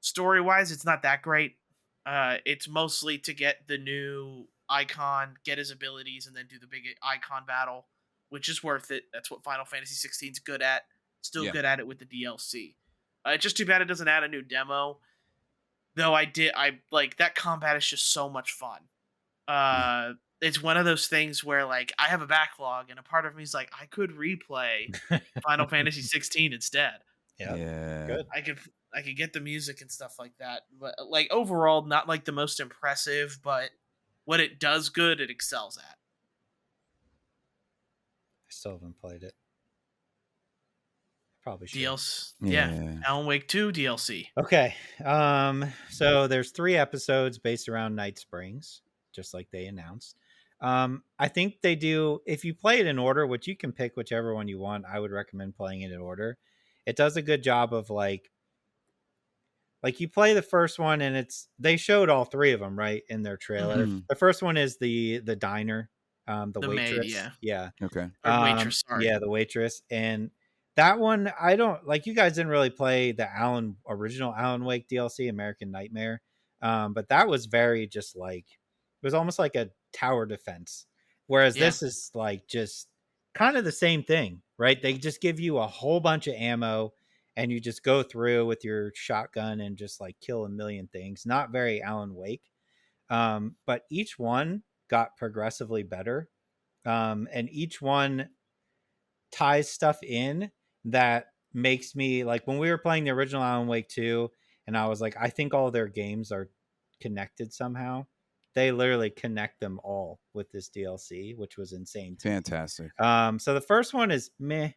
[SPEAKER 1] Story-wise, it's not that great. It's mostly to get the new icon, get his abilities, and then do the big icon battle, which is worth it. That's what Final Fantasy 16 is good at. Still
[SPEAKER 2] Yeah.
[SPEAKER 1] good at it with the DLC. It's just too bad it doesn't add a new demo. Though I like that combat is just so much fun.
[SPEAKER 2] Yeah.
[SPEAKER 1] It's one of those things where like I have a backlog, and a part of me is like I could replay Final Fantasy 16 instead.
[SPEAKER 2] Yeah.
[SPEAKER 3] Good.
[SPEAKER 1] I could get the music and stuff like that, but like overall, not like the most impressive, but what it does good, it excels at.
[SPEAKER 3] I still haven't played it. Probably should.
[SPEAKER 1] DLC, yeah. Alan Wake 2 DLC.
[SPEAKER 3] Okay, so there's 3 episodes based around Night Springs, just like they announced. I think they do. If you play it in order, which you can pick whichever one you want, I would recommend playing it in order. It does a good job of like you play the first one, and they showed all 3 of them right in their trailer.
[SPEAKER 2] Mm-hmm.
[SPEAKER 3] The first one is the diner, the waitress,
[SPEAKER 1] maid,
[SPEAKER 3] yeah,
[SPEAKER 2] Okay.
[SPEAKER 1] Or waitress, sorry.
[SPEAKER 3] yeah, the waitress. And that one, I don't like. You guys didn't really play the original Alan Wake DLC, American Nightmare, but that was very just like it was almost like a tower defense, whereas this is like just kind of the same thing, right? They just give you a whole bunch of ammo, and you just go through with your shotgun and just like kill a million things. Not very Alan Wake, but each one got progressively better, and each one ties stuff in that makes me like when we were playing the original Alan Wake 2, and I was like, I think all their games are connected somehow. They literally connect them all with this DLC, which was insane.
[SPEAKER 2] Fantastic.
[SPEAKER 3] So the first one is meh,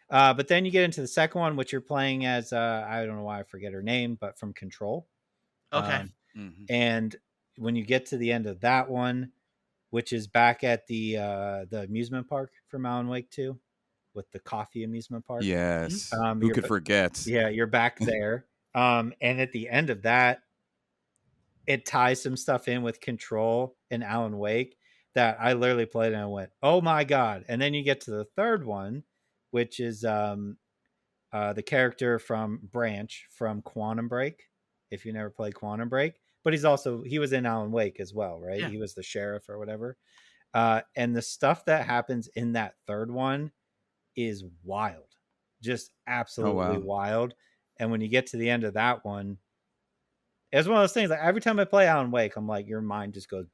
[SPEAKER 3] but then you get into the second one, which you're playing as I don't know why I forget her name, but from Control.
[SPEAKER 1] Okay.
[SPEAKER 3] And when you get to the end of that one, which is back at the amusement park from Alan Wake 2 with the coffee amusement park.
[SPEAKER 2] Yes. Who could forget?
[SPEAKER 3] Yeah, you're back there. And at the end of that, it ties some stuff in with Control and Alan Wake that I literally played and I went, oh my God. And then you get to the third one, which is the character from Branch from Quantum Break, if you never played Quantum Break. But he was in Alan Wake as well, right?
[SPEAKER 1] Yeah.
[SPEAKER 3] He was the sheriff or whatever. And the stuff that happens in that third one is wild, just absolutely wild. And when you get to the end of that one, it's one of those things like every time I play Alan Wake, I'm like, your mind just goes,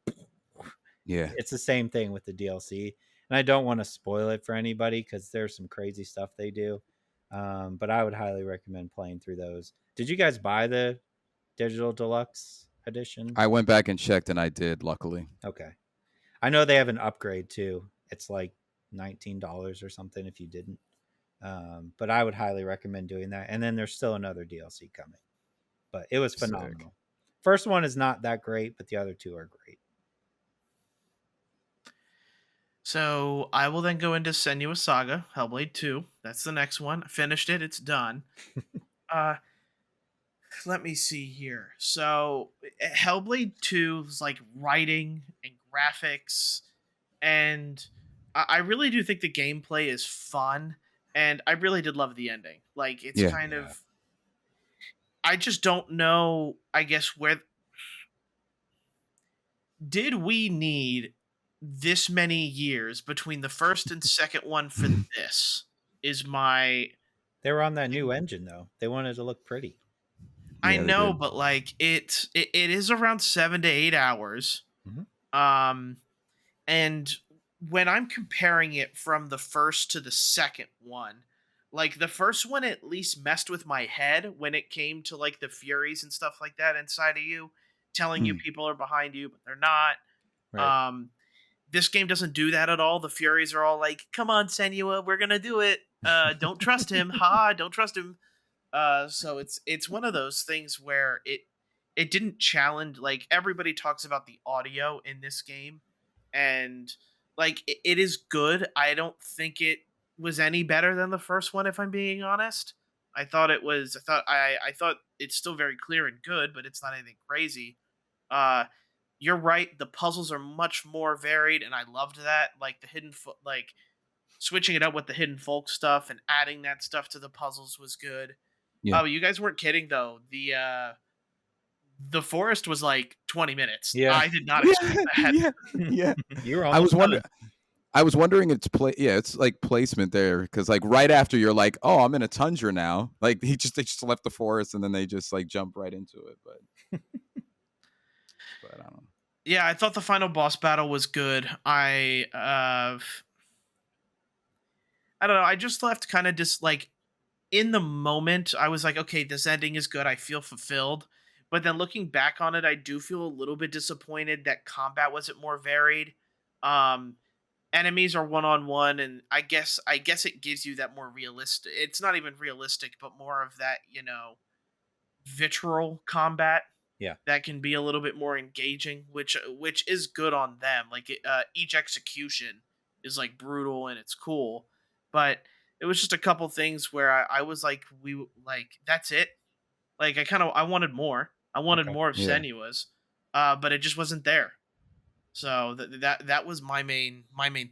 [SPEAKER 2] yeah.
[SPEAKER 3] It's the same thing with the DLC. And I don't want to spoil it for anybody because there's some crazy stuff they do. But I would highly recommend playing through those. Did you guys buy the digital deluxe edition?
[SPEAKER 2] I went back and checked, and I did, luckily.
[SPEAKER 3] Okay. I know they have an upgrade too. It's like $19 or something if you didn't. But I would highly recommend doing that. And then there's still another DLC coming. But it was phenomenal. Sick. First one is not that great, but the other 2 are great.
[SPEAKER 1] So I will then go into Senua Saga, Hellblade 2. That's the next one. I finished it. It's done. Let me see here. So Hellblade 2 is like writing and graphics, and I really do think the gameplay is fun, and I really did love the ending. Like it's kind of, I just don't know, I guess, where did we need this many years between the first and second one for this is my.
[SPEAKER 3] They were on that new engine though. They wanted to look pretty.
[SPEAKER 1] I know, but like it is around 7 to 8 hours.
[SPEAKER 3] Mm-hmm.
[SPEAKER 1] And when I'm comparing it from the first to the second one, like the first one at least messed with my head when it came to like the Furies and stuff like that inside of you, telling you people are behind you, but they're not.
[SPEAKER 3] Right.
[SPEAKER 1] This game doesn't do that at all. The Furies are all like, "Come on, Senua, we're gonna do it. Don't trust him. Don't trust him." So it's one of those things where it didn't challenge. Like everybody talks about the audio in this game, and like it is good. I don't think it was any better than the first one, if I'm being honest. I thought it was. I thought it's still very clear and good, but it's not anything crazy. You're right. The puzzles are much more varied, and I loved that. Like the like switching it up with the hidden folk stuff and adding that stuff to the puzzles was good.
[SPEAKER 2] Yeah.
[SPEAKER 1] Oh, you guys weren't kidding though. The forest was like 20 minutes.
[SPEAKER 3] Yeah.
[SPEAKER 1] I did not expect that.
[SPEAKER 2] Yeah. Yeah.
[SPEAKER 3] You were
[SPEAKER 2] I was
[SPEAKER 3] almost
[SPEAKER 2] wondering.
[SPEAKER 3] done.
[SPEAKER 2] I was wondering it's like placement there because like right after you're like, oh, I'm in a tundra now. Like they just left the forest and then they just like jump right into it. But I don't know.
[SPEAKER 1] Yeah, I thought the final boss battle was good. I don't know. I just left kind of just like in the moment. I was like, okay, this ending is good. I feel fulfilled. But then looking back on it, I do feel a little bit disappointed that combat wasn't more varied. Um, Enemies are one on one, and I guess it gives you that more realistic. It's not even realistic, but more of that vitriol combat.
[SPEAKER 3] Yeah.
[SPEAKER 1] That can be a little bit more engaging, which is good on them. Like each execution is like brutal and it's cool, but it was just a couple things where I was like, that's it. Like I wanted more. I wanted
[SPEAKER 3] Okay.
[SPEAKER 1] more of
[SPEAKER 2] Yeah.
[SPEAKER 1] Senua's, but it just wasn't there. So that was my main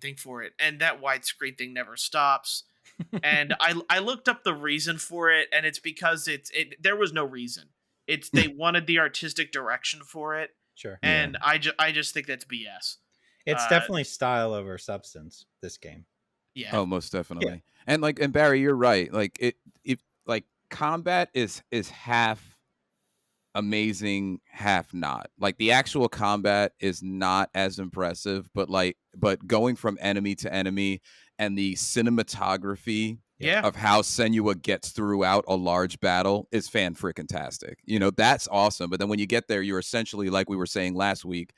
[SPEAKER 1] thing for it, and that widescreen thing never stops. And I looked up the reason for it, and it's because there was no reason. It's they wanted the artistic direction for it,
[SPEAKER 3] Sure.
[SPEAKER 2] Yeah.
[SPEAKER 1] and I just think that's BS.
[SPEAKER 3] It's
[SPEAKER 1] Uh,
[SPEAKER 3] definitely style over substance, this game.
[SPEAKER 1] yeah,
[SPEAKER 2] Oh, most definitely. And Barry, you're right. Like if like combat is half amazing, half not. Like the actual combat is not as impressive, but going from enemy to enemy and the cinematography
[SPEAKER 1] yeah.
[SPEAKER 2] of how Senua gets throughout a large battle is fan-freaking-tastic. That's awesome. But then when you get there, you're essentially, like we were saying last week,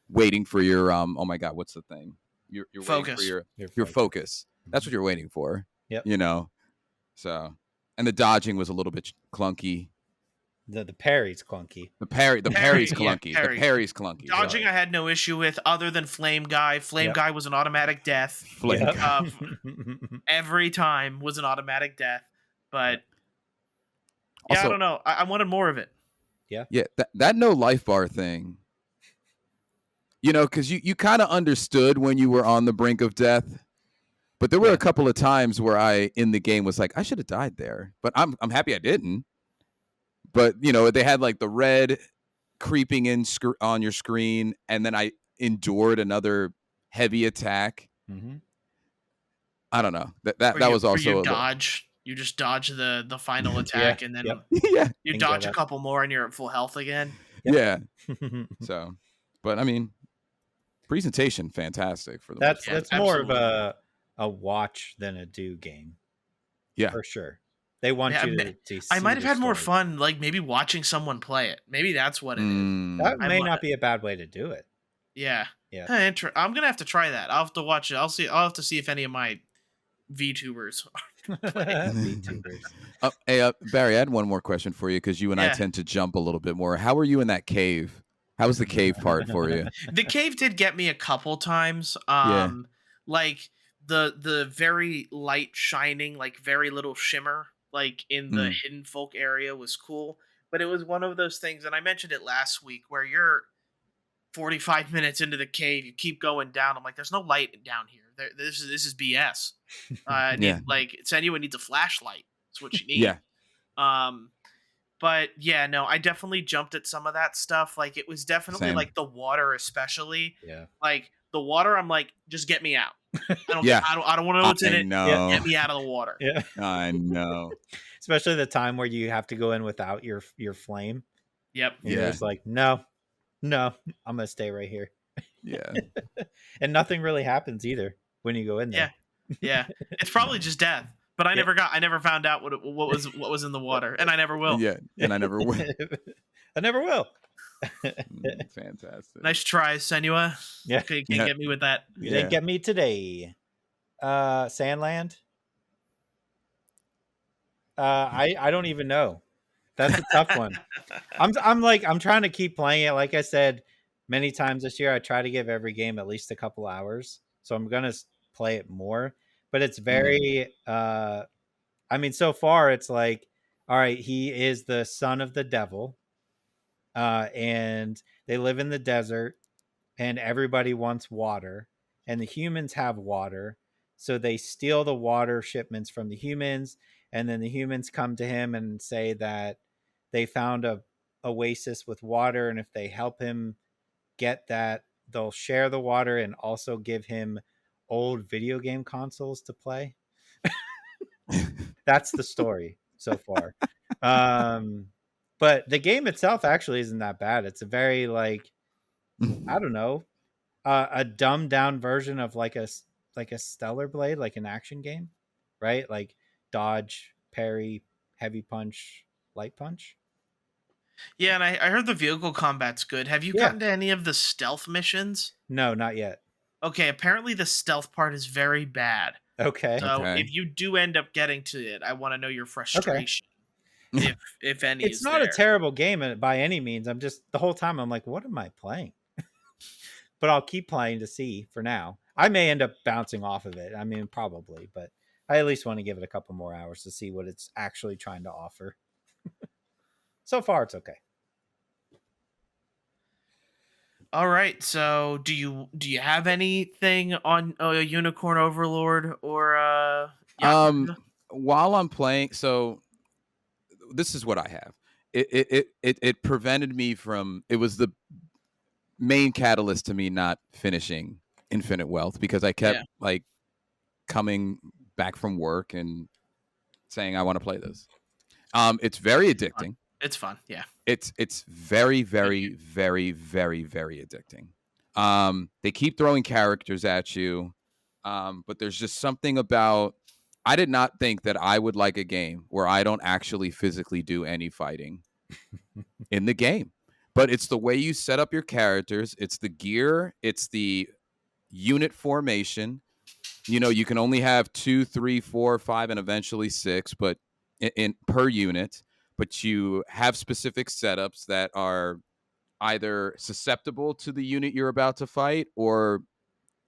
[SPEAKER 2] waiting for your oh my god, what's the thing? You're waiting for
[SPEAKER 1] Focus.
[SPEAKER 2] your focus. That's what you're waiting for.
[SPEAKER 3] Yep.
[SPEAKER 2] So, and the dodging was a little bit clunky.
[SPEAKER 3] The parry's clunky.
[SPEAKER 2] The parry's clunky.
[SPEAKER 1] Yeah,
[SPEAKER 2] The parry's clunky.
[SPEAKER 1] Dodging
[SPEAKER 2] Sorry.
[SPEAKER 1] I had no issue with, other than Flame Guy. Flame Guy was an automatic death.
[SPEAKER 2] Flame
[SPEAKER 3] Yep.
[SPEAKER 2] guy.
[SPEAKER 1] Every time was an automatic death. But yeah,
[SPEAKER 2] Also-
[SPEAKER 1] I don't know. I wanted more of it.
[SPEAKER 2] Yeah, that no life bar thing. Because you kind of understood when you were on the brink of death, but there were a couple of times where I in the game was like, I should have died there, but I'm happy I didn't. But they had like the red creeping in on your screen, and then I endured another heavy attack.
[SPEAKER 3] Mhm.
[SPEAKER 2] I don't know. That was also
[SPEAKER 1] you dodge. You just dodge the final attack, and then
[SPEAKER 2] yeah,
[SPEAKER 1] you dodge a couple more, and you're at full health again.
[SPEAKER 2] yeah. So, but I mean, presentation fantastic for the most part.
[SPEAKER 3] That's more of a watch than a do game.
[SPEAKER 2] Yeah,
[SPEAKER 3] for sure. They want you to see.
[SPEAKER 1] I might have had more
[SPEAKER 3] story.
[SPEAKER 1] fun, like maybe watching someone play it. Maybe that's what it is.
[SPEAKER 3] That may
[SPEAKER 1] might-
[SPEAKER 3] not be a bad way to do it.
[SPEAKER 1] Yeah.
[SPEAKER 3] Yeah.
[SPEAKER 1] I'm gonna have to try that. I'll have to watch it. I'll have to see if any of my VTubers.
[SPEAKER 3] VTubers.
[SPEAKER 2] Hey, Barry, I had one more question for you because you and I tend to jump a little bit more. How were you in that cave? How was the cave part for you?
[SPEAKER 1] The cave did get me a couple times. Like the very light shining, like very little shimmer, like in the hidden folk area was cool. But it was one of those things, and I mentioned it last week, where you're 45 minutes into the cave, you keep going down. I'm like, there's no light down here. This is BS. Like Senua needs a flashlight. That's what you need.
[SPEAKER 2] Yeah.
[SPEAKER 1] But yeah, no, I definitely jumped at some of that stuff. Like it was definitely
[SPEAKER 2] Same.
[SPEAKER 1] like the water, especially.
[SPEAKER 3] Yeah.
[SPEAKER 1] Like the water, I'm like, just get me out. I don't want to know what's in it.
[SPEAKER 2] Know.
[SPEAKER 1] Get me out of the water.
[SPEAKER 3] Yeah.
[SPEAKER 2] I know.
[SPEAKER 3] Especially the time where you have to go in without your flame.
[SPEAKER 1] Yep.
[SPEAKER 3] And you're just like, no, I'm gonna stay right here.
[SPEAKER 2] Yeah.
[SPEAKER 3] And nothing really happens either when you go in there.
[SPEAKER 1] Yeah. It's probably just death. But I never found out what was in the water, and I never will.
[SPEAKER 2] Yeah, and I never will.
[SPEAKER 3] I never will.
[SPEAKER 2] Fantastic.
[SPEAKER 1] Nice try, Senua.
[SPEAKER 3] Yeah.
[SPEAKER 1] You can't get me with that.
[SPEAKER 3] You didn't get me today. Sandland. I don't even know. That's a tough one. I'm trying to keep playing it. Like I said many times this year, I try to give every game at least a couple hours. So I'm gonna play it more. But it's very I mean, so far it's like, all right, he is the son of the devil. And they live in the desert, and everybody wants water, and the humans have water. So they steal the water shipments from the humans, and then the humans come to him and say that they found a oasis with water, and if they help him get that, they'll share the water and also give him old video game consoles to play. That's the story so far. But the game itself actually isn't that bad. It's a very like, I don't know, a dumbed down version of like a Stellar Blade, like an action game, right? Like dodge, parry, heavy punch, light punch.
[SPEAKER 1] Yeah, and I heard the vehicle combat's good. Have you gotten to any of the stealth missions?
[SPEAKER 3] No, not yet.
[SPEAKER 1] Okay, apparently the stealth part is very bad.
[SPEAKER 3] Okay.
[SPEAKER 1] So if you do end up getting to it, I want to know your frustration. Okay. If any
[SPEAKER 3] it's
[SPEAKER 1] is
[SPEAKER 3] not
[SPEAKER 1] there.
[SPEAKER 3] a terrible game by any means. I'm just the whole time I'm like, what am I playing? But I'll keep playing to see for now. I may end up bouncing off of it. I mean, probably, but I at least want to give it a couple more hours to see what it's actually trying to offer. So far, it's okay.
[SPEAKER 1] All right. So, do you have anything on Unicorn Overlord or Yakuza?
[SPEAKER 2] While I'm playing, so this is what I have. It prevented me from. It was the main catalyst to me not finishing Infinite Wealth because I kept like coming back from work and saying I want to play this. It's very addicting.
[SPEAKER 1] It's fun. Yeah.
[SPEAKER 2] It's very, very, very, very, very addicting. They keep throwing characters at you, but there's just something about. I did not think that I would like a game where I don't actually physically do any fighting in the game. But it's the way you set up your characters. It's the gear. It's the unit formation. You know, you can only have 2, 3, 4, 5, and eventually 6, but in per unit. But you have specific setups that are either susceptible to the unit you're about to fight or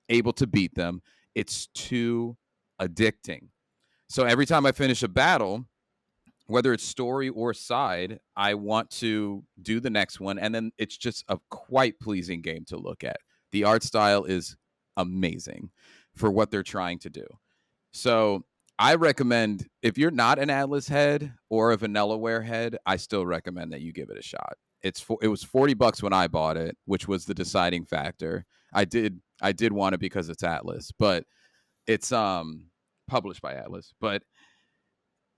[SPEAKER 2] able to beat them. It's too addicting. So every time I finish a battle, whether it's story or side, I want to do the next one. And then it's just a quite pleasing game to look at. The art style is amazing for what they're trying to do. So I recommend, if you're not an Atlas head or a Vanillaware head, I still recommend that you give it a shot. It was $40 when I bought it, which was the deciding factor. I did want it because it's Atlas, but it's published by Atlas, but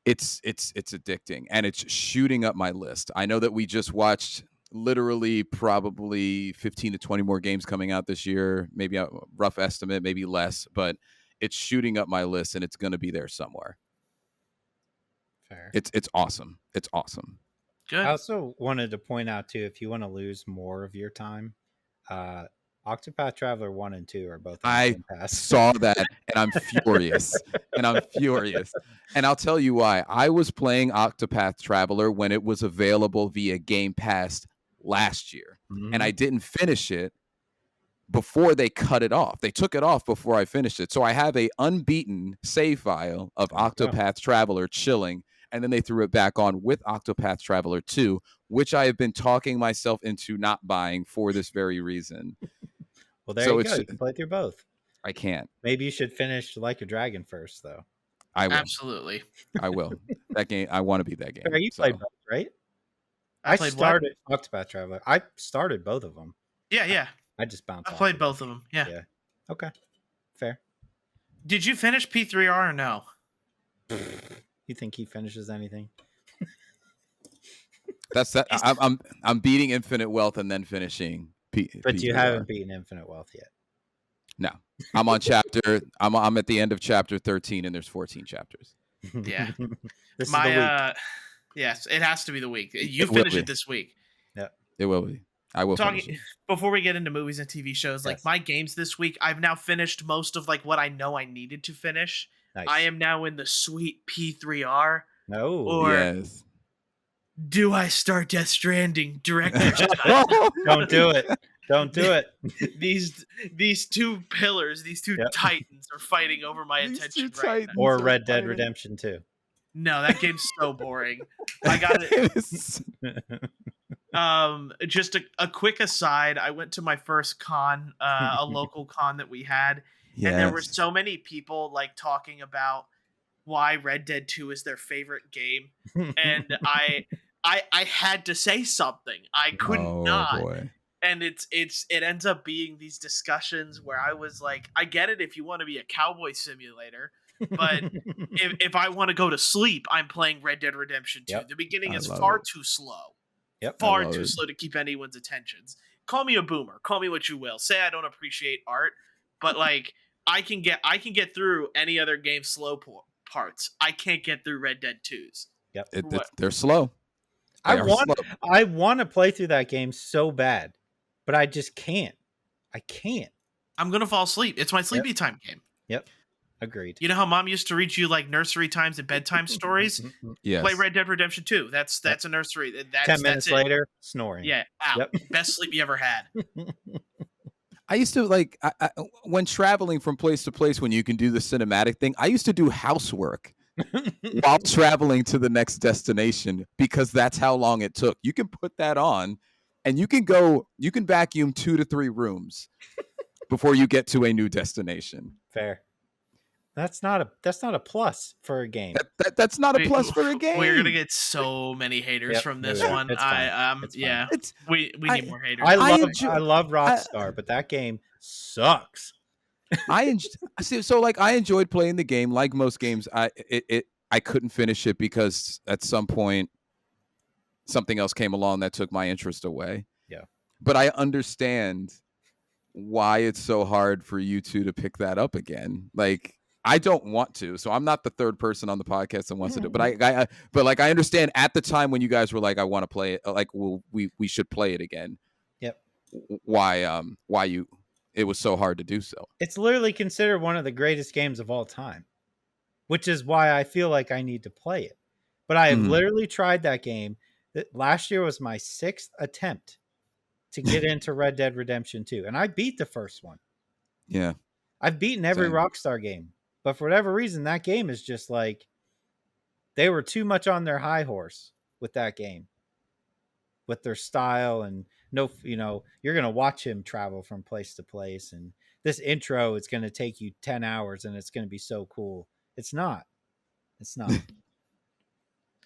[SPEAKER 2] it's addicting and it's shooting up my list. I know that we just watched literally probably 15 to 20 more games coming out this year, maybe a rough estimate, maybe less, but it's shooting up my list and it's going to be there somewhere.
[SPEAKER 3] Fair.
[SPEAKER 2] It's awesome. It's awesome.
[SPEAKER 1] Good.
[SPEAKER 3] I also wanted to point out too, if you want to lose more of your time, Octopath Traveler 1 and 2 are both on Game Pass.
[SPEAKER 2] Saw that and I'm furious. And I'll tell you why. I was playing Octopath Traveler when it was available via Game Pass last year. Mm-hmm. And I didn't finish it before they cut it off. They took it off before I finished it. So I have a unbeaten save file of Octopath Traveler chilling, and then they threw it back on with Octopath Traveler 2, which I have been talking myself into not buying for this very reason.
[SPEAKER 3] Well, there you go. You can play through both.
[SPEAKER 2] I can't.
[SPEAKER 3] Maybe you should finish Like a Dragon first, though.
[SPEAKER 2] I will.
[SPEAKER 1] Absolutely.
[SPEAKER 2] I will. That game, I want to beat that game.
[SPEAKER 3] You played both, right? I started Octopath Traveler. I started both of them.
[SPEAKER 1] Yeah.
[SPEAKER 3] I just bounced.
[SPEAKER 1] I played both of them. Yeah.
[SPEAKER 3] Okay. Fair.
[SPEAKER 1] Did you finish P3R or no?
[SPEAKER 3] You think he finishes anything?
[SPEAKER 2] That's that. I'm beating Infinite Wealth and then finishing.
[SPEAKER 3] But you haven't beaten Infinite Wealth yet.
[SPEAKER 2] No, I'm on chapter. I'm at the end of chapter 13, and there's 14 chapters.
[SPEAKER 1] Yeah.
[SPEAKER 3] This is the week.
[SPEAKER 1] Yes, it has to be the week. You finish it this week.
[SPEAKER 3] Yeah,
[SPEAKER 2] it will be. I will finish it.
[SPEAKER 1] Before we get into movies and TV shows, like my games this week, I've now finished most of like what I know I needed to finish. Nice. I am now in the sweet P3R.
[SPEAKER 3] No.
[SPEAKER 1] Or
[SPEAKER 2] yes.
[SPEAKER 1] Do I start Death Stranding director's
[SPEAKER 3] Don't do it. Don't do it.
[SPEAKER 1] These two pillars, these two titans are fighting over my attention right now.
[SPEAKER 3] Or Red Dead Redemption 2.
[SPEAKER 1] No, that game's so boring. I got it. Just a quick aside. I went to my first con, a local con that we had, and there were so many people like talking about why Red Dead 2 is their favorite game, and I had to say something. I couldn't not.
[SPEAKER 2] Boy.
[SPEAKER 1] And it ends up being these discussions where I was like, I get it if you want to be a cowboy simulator, but if I want to go to sleep, I'm playing Red Dead Redemption 2.
[SPEAKER 3] Yep.
[SPEAKER 1] The beginning is
[SPEAKER 2] love
[SPEAKER 1] far
[SPEAKER 2] it.
[SPEAKER 1] too slow.
[SPEAKER 3] Yep.
[SPEAKER 1] Far too slow to keep anyone's attentions. Call me a boomer. Call me what you will. Say I don't appreciate art, but like I can get through any other game's slow parts. I can't get through Red Dead 2's.
[SPEAKER 3] Yep.
[SPEAKER 2] They're slow.
[SPEAKER 3] I want to play through that game so bad, but I just can't. I can't.
[SPEAKER 1] I'm gonna fall asleep. It's my sleepy time game.
[SPEAKER 3] Yep. Agreed.
[SPEAKER 1] You know how mom used to read you like nursery times and bedtime stories?
[SPEAKER 2] Yes.
[SPEAKER 1] Play Red Dead Redemption 2. That's a nursery.
[SPEAKER 3] 10 minutes later, snoring.
[SPEAKER 1] Yeah. Out. Yep. Best sleep you ever had.
[SPEAKER 2] I used to like when traveling from place to place, when you can do the cinematic thing, I used to do housework while traveling to the next destination because that's how long it took. You can put that on and you can vacuum 2 to 3 rooms before you get to a new destination.
[SPEAKER 3] Fair. That's not a plus for a game.
[SPEAKER 2] That's not a plus for a game.
[SPEAKER 1] We're gonna get so many haters from this one. We need more haters.
[SPEAKER 3] I love Rockstar, but that game sucks.
[SPEAKER 2] I enjoyed playing the game. Like most games, I couldn't finish it because at some point something else came along that took my interest away.
[SPEAKER 3] Yeah,
[SPEAKER 2] but I understand why it's so hard for you two to pick that up again. Like, I don't want to, so I'm not the third person on the podcast that wants to do it. But I understand at the time when you guys were like, I want to play it, like, well, we should play it again.
[SPEAKER 3] Yep.
[SPEAKER 2] Why it was so hard to do so.
[SPEAKER 3] It's literally considered one of the greatest games of all time, which is why I feel like I need to play it. But I have literally tried that game. Last year was my 6th attempt to get into Red Dead Redemption 2, and I beat the first one.
[SPEAKER 2] Yeah.
[SPEAKER 3] I've beaten every Rockstar game. But for whatever reason, that game is just like, they were too much on their high horse with that game, with their style. And you're going to watch him travel from place to place. And this intro is going to take you 10 hours and it's going to be so cool. It's not.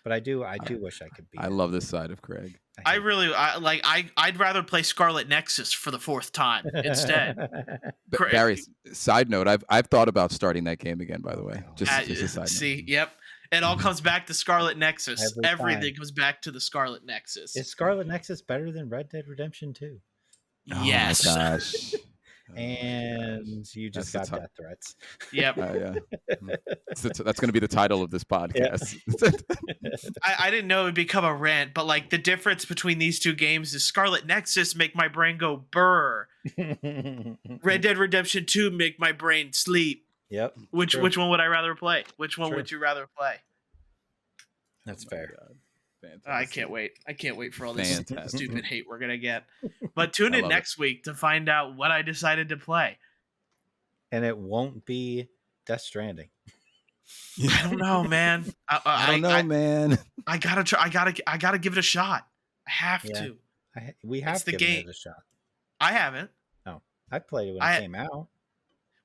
[SPEAKER 3] But I do wish I could be.
[SPEAKER 2] I love this side of Craig.
[SPEAKER 1] I'd rather play Scarlet Nexus for the 4th time instead.
[SPEAKER 2] Barry, side note, I've thought about starting that game again, by the way. Just a side note.
[SPEAKER 1] Yep. It all comes back to Scarlet Nexus. Everything comes back to the Scarlet Nexus.
[SPEAKER 3] Is Scarlet Nexus better than Red Dead Redemption 2?
[SPEAKER 1] Yes.
[SPEAKER 2] Oh my gosh.
[SPEAKER 3] And you just got death threats.
[SPEAKER 1] Yep.
[SPEAKER 2] That's going to be the title of this podcast.
[SPEAKER 1] I didn't know it would become a rant, but like the difference between these two games is Scarlet Nexus make my brain go burr. Red Dead Redemption 2 make my brain sleep.
[SPEAKER 3] Yep.
[SPEAKER 1] Which one would I rather play? Which one would you rather play?
[SPEAKER 3] That's fair.
[SPEAKER 1] I can't wait. I can't wait for all this stupid hate we're going to get. But tune in next week to find out what I decided to play.
[SPEAKER 3] And it won't be Death Stranding.
[SPEAKER 1] I don't know, man.
[SPEAKER 2] I don't know, man.
[SPEAKER 1] I gotta try. I gotta give it a shot. I have to.
[SPEAKER 3] We have given it a shot.
[SPEAKER 1] I haven't.
[SPEAKER 3] No, I played it when it came out.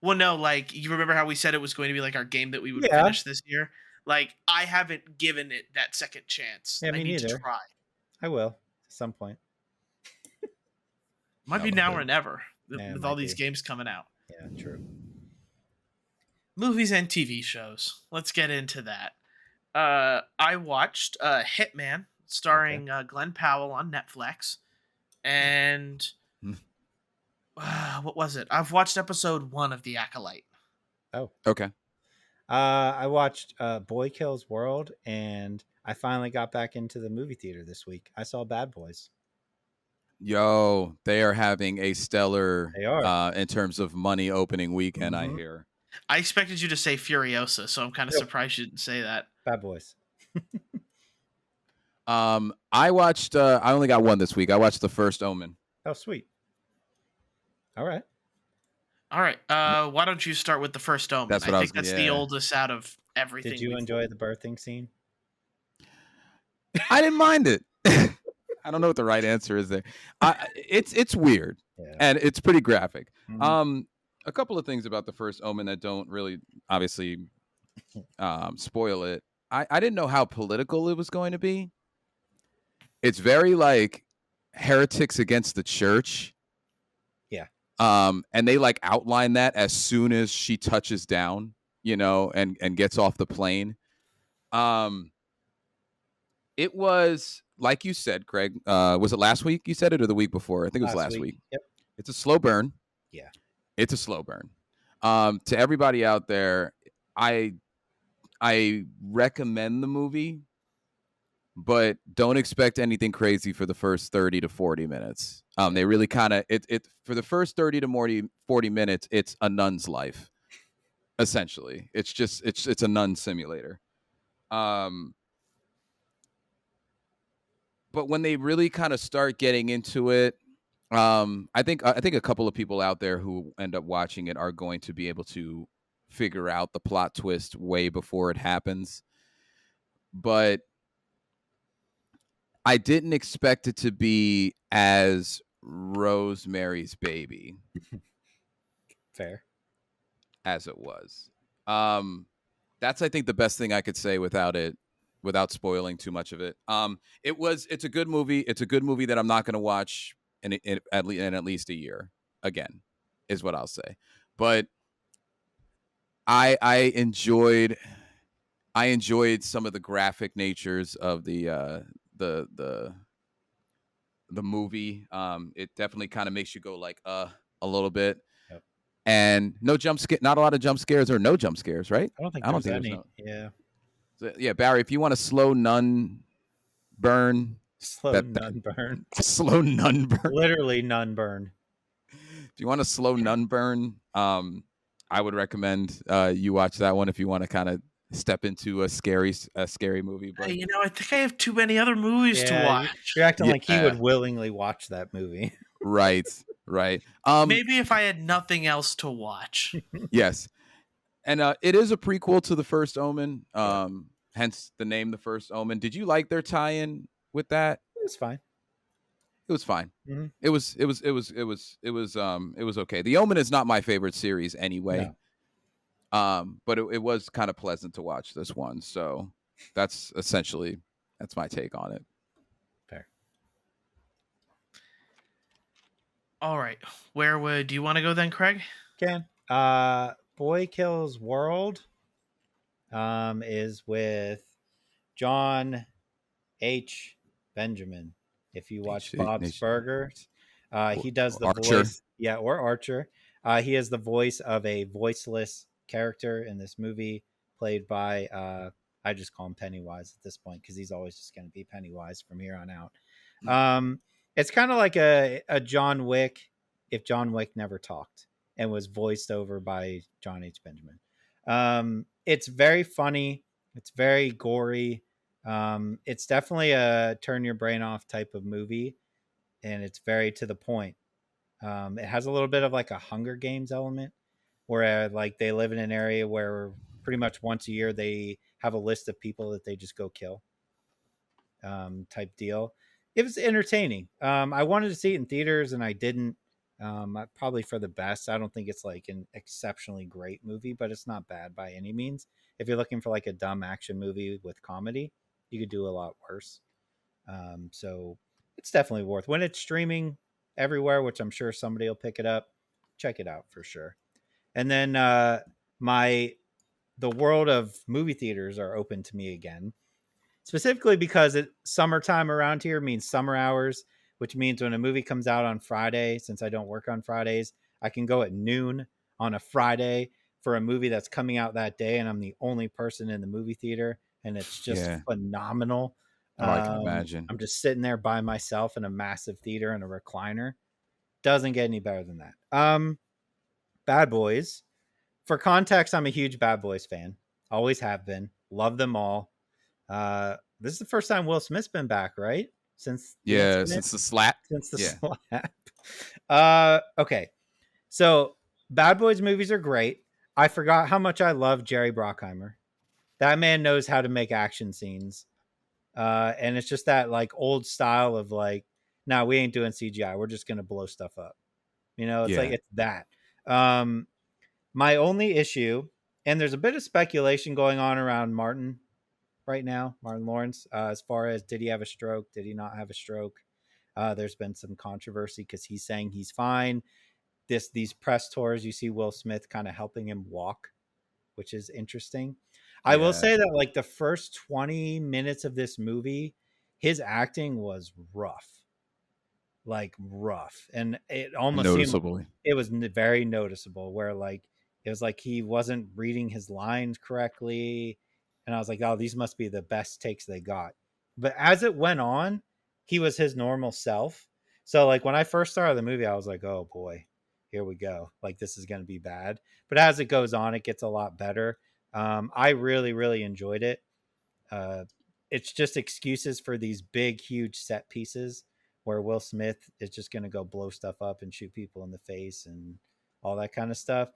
[SPEAKER 1] Well, no, like you remember how we said it was going to be like our game that we would finish this year. Like, I haven't given it that second chance.
[SPEAKER 3] Yeah,
[SPEAKER 1] I need to try.
[SPEAKER 3] I will at some point.
[SPEAKER 1] Might be now or never with all these games coming out.
[SPEAKER 3] Yeah, true.
[SPEAKER 1] Movies and TV shows. Let's get into that. I watched Hitman, starring Glenn Powell on Netflix. And what was it? I've watched episode 1 of The Acolyte.
[SPEAKER 2] Oh, okay.
[SPEAKER 3] I watched Boy Kills World, and I finally got back into the movie theater this week. I saw Bad Boys.
[SPEAKER 2] Yo, they are having a stellar in terms of money opening weekend, I hear.
[SPEAKER 1] I expected you to say Furiosa, so I'm kind of surprised you didn't say that.
[SPEAKER 3] Bad Boys.
[SPEAKER 2] I watched I only got one this week. I watched The First Omen.
[SPEAKER 3] Oh, sweet. All right.
[SPEAKER 1] Why don't you start with The First Omen?
[SPEAKER 2] That's what I think
[SPEAKER 1] that's the oldest out of everything.
[SPEAKER 3] Did you enjoy the birthing scene?
[SPEAKER 2] I didn't mind it. I don't know what the right answer is there. It's weird and it's pretty graphic. A couple of things about The First Omen that don't really obviously spoil it. I didn't know how political it was going to be. It's very like heretics against the church.
[SPEAKER 3] Yeah.
[SPEAKER 2] And they like outline that as soon as she touches down, and gets off the plane. It was like you said, Craig. Was it last week you said it, or the week before? I think it was last week.
[SPEAKER 3] Yep.
[SPEAKER 2] It's a slow burn.
[SPEAKER 3] Yeah.
[SPEAKER 2] It's a slow burn. To everybody out there, I recommend the movie, but don't expect anything crazy for the first 30 to 40 minutes. They really kind of it for the first 30 to 40 minutes, it's a nun's life. Essentially, it's just it's a nun simulator. But when they really kind of start getting into it, I think a couple of people out there who end up watching it are going to be able to figure out the plot twist way before it happens. But I didn't expect it to be as Rosemary's Baby.
[SPEAKER 3] Fair.
[SPEAKER 2] As it was. That's I think the best thing I could say without spoiling too much of it. It's a good movie. It's a good movie that I'm not going to watch in at least a year again, is what I'll say. But I enjoyed some of the graphic natures of the movie. It definitely kind of makes you go like a little bit.
[SPEAKER 3] Yep.
[SPEAKER 2] And not a lot of jump scares, or no jump scares, right?
[SPEAKER 3] I don't think there's any. Yeah.
[SPEAKER 2] So, yeah, Barry, if you want a slow nun burn.
[SPEAKER 3] Slow nun burn.
[SPEAKER 2] Slow nun burn.
[SPEAKER 3] Literally nun burn.
[SPEAKER 2] If you want a slow nun burn, I would recommend you watch that one if you want to kind of step into a scary movie. But
[SPEAKER 1] I think I have too many other movies to watch.
[SPEAKER 3] You're acting like he would willingly watch that movie.
[SPEAKER 2] Right.
[SPEAKER 1] Maybe if I had nothing else to watch.
[SPEAKER 2] Yes. And it is a prequel to the First Omen, hence the name The First Omen. Did you like their tie-in with that?
[SPEAKER 3] It was fine.
[SPEAKER 2] It was fine.
[SPEAKER 3] Mm-hmm.
[SPEAKER 2] It was okay. The Omen is not my favorite series anyway. No. But it was kind of pleasant to watch this one. So that's my take on it.
[SPEAKER 3] Fair.
[SPEAKER 1] All right. Where do you want to go then, Craig?
[SPEAKER 3] Can. Boy Kills World is with John H. Benjamin. If you watch Bob's Burgers, he does the
[SPEAKER 2] Archer.
[SPEAKER 3] voice. Yeah, or Archer. He is the voice of a voiceless character in this movie, played by I just call him Pennywise at this point because he's always just going to be Pennywise from here on out. It's kind of like a John Wick if John Wick never talked and was voiced over by John H. Benjamin. It's very funny. It's very gory. It's definitely a turn your brain off type of movie, and it's very to the point. It has a little bit of like a Hunger Games element, where like they live in an area where pretty much once a year they have a list of people that they just go kill, type deal. It was entertaining. I wanted to see it in theaters and I didn't. Probably for the best. I don't think it's like an exceptionally great movie, but it's not bad by any means. If you're looking for like a dumb action movie with comedy, you could do a lot worse. So it's definitely worth when it's streaming everywhere, which I'm sure somebody will pick it up. Check it out for sure. And then the world of movie theaters are open to me again, specifically because summertime around here means summer hours, which means when a movie comes out on Friday, since I don't work on Fridays, I can go at noon on a Friday for a movie that's coming out that day, and I'm the only person in the movie theater, and it's just phenomenal.
[SPEAKER 2] I can imagine.
[SPEAKER 3] I'm just sitting there by myself in a massive theater in a recliner. Doesn't get any better than that. Bad Boys. For context, I'm a huge Bad Boys fan. Always have been. Love them all. This is the first time Will Smith's been back, right? Since the
[SPEAKER 2] slap.
[SPEAKER 3] Okay. So Bad Boys movies are great. I forgot how much I love Jerry Bruckheimer. That man knows how to make action scenes. And it's just that like old style of like, no, we ain't doing CGI. We're just going to blow stuff up. It's like, it's that. My only issue, And there's a bit of speculation going on around Martin right now, Martin Lawrence, as far as did he have a stroke? Did he not have a stroke? There's been some controversy because he's saying he's fine. These press tours, you see Will Smith kind of helping him walk, which is interesting. I will
[SPEAKER 2] Yeah.
[SPEAKER 3] say that like the first 20 minutes of this movie, his acting was rough, like rough, and it almost seemed like
[SPEAKER 2] Noticeably.
[SPEAKER 3] it was very noticeable where like it was like he wasn't reading his lines correctly, and I was like, oh, these must be the best takes they got. But as it went on, he was his normal self. So like when I first started the movie, I was like, oh boy, here we go, like this is going to be bad. But as it goes on, it gets a lot better. I really enjoyed it. uh, it's just excuses for these big, huge set pieces where Will Smith is just going to go blow stuff up and shoot people in the face and all that kind of stuff.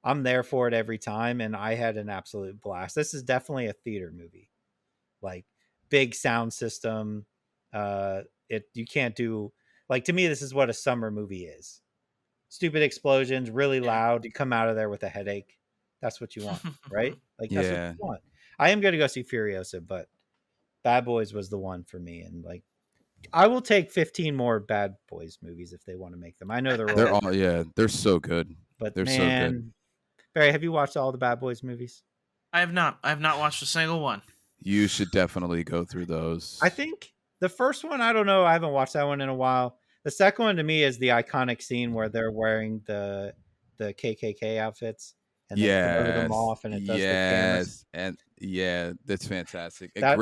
[SPEAKER 3] I'm there for it every time, and I had an absolute blast. This is definitely a theater movie, like big sound system. It you can't do like to me. This is what a summer movie is: stupid explosions, really
[SPEAKER 1] Yeah.
[SPEAKER 3] loud. You come out of there with a headache. That's what you want, right? Like that's what
[SPEAKER 2] Yeah.
[SPEAKER 3] you want. I am going to go see Furiosa, but Bad Boys was the one for me, and like I will take 15 more Bad Boys movies if they want to make them. I know they're
[SPEAKER 2] They're
[SPEAKER 3] old,
[SPEAKER 2] all they're so good.
[SPEAKER 3] but
[SPEAKER 2] They're so good.
[SPEAKER 3] man, Barry, have you watched all the Bad Boys movies?
[SPEAKER 1] I have not. I have not watched a single one.
[SPEAKER 2] You should definitely go through those.
[SPEAKER 3] I think the first one, I don't know, I haven't watched that one in a while. The second one to me is the iconic scene where they're wearing the KKK outfits and they promoted them
[SPEAKER 2] Yes.
[SPEAKER 3] off, and it does the cameras.
[SPEAKER 2] Yes. And yeah, that's fantastic. A
[SPEAKER 3] That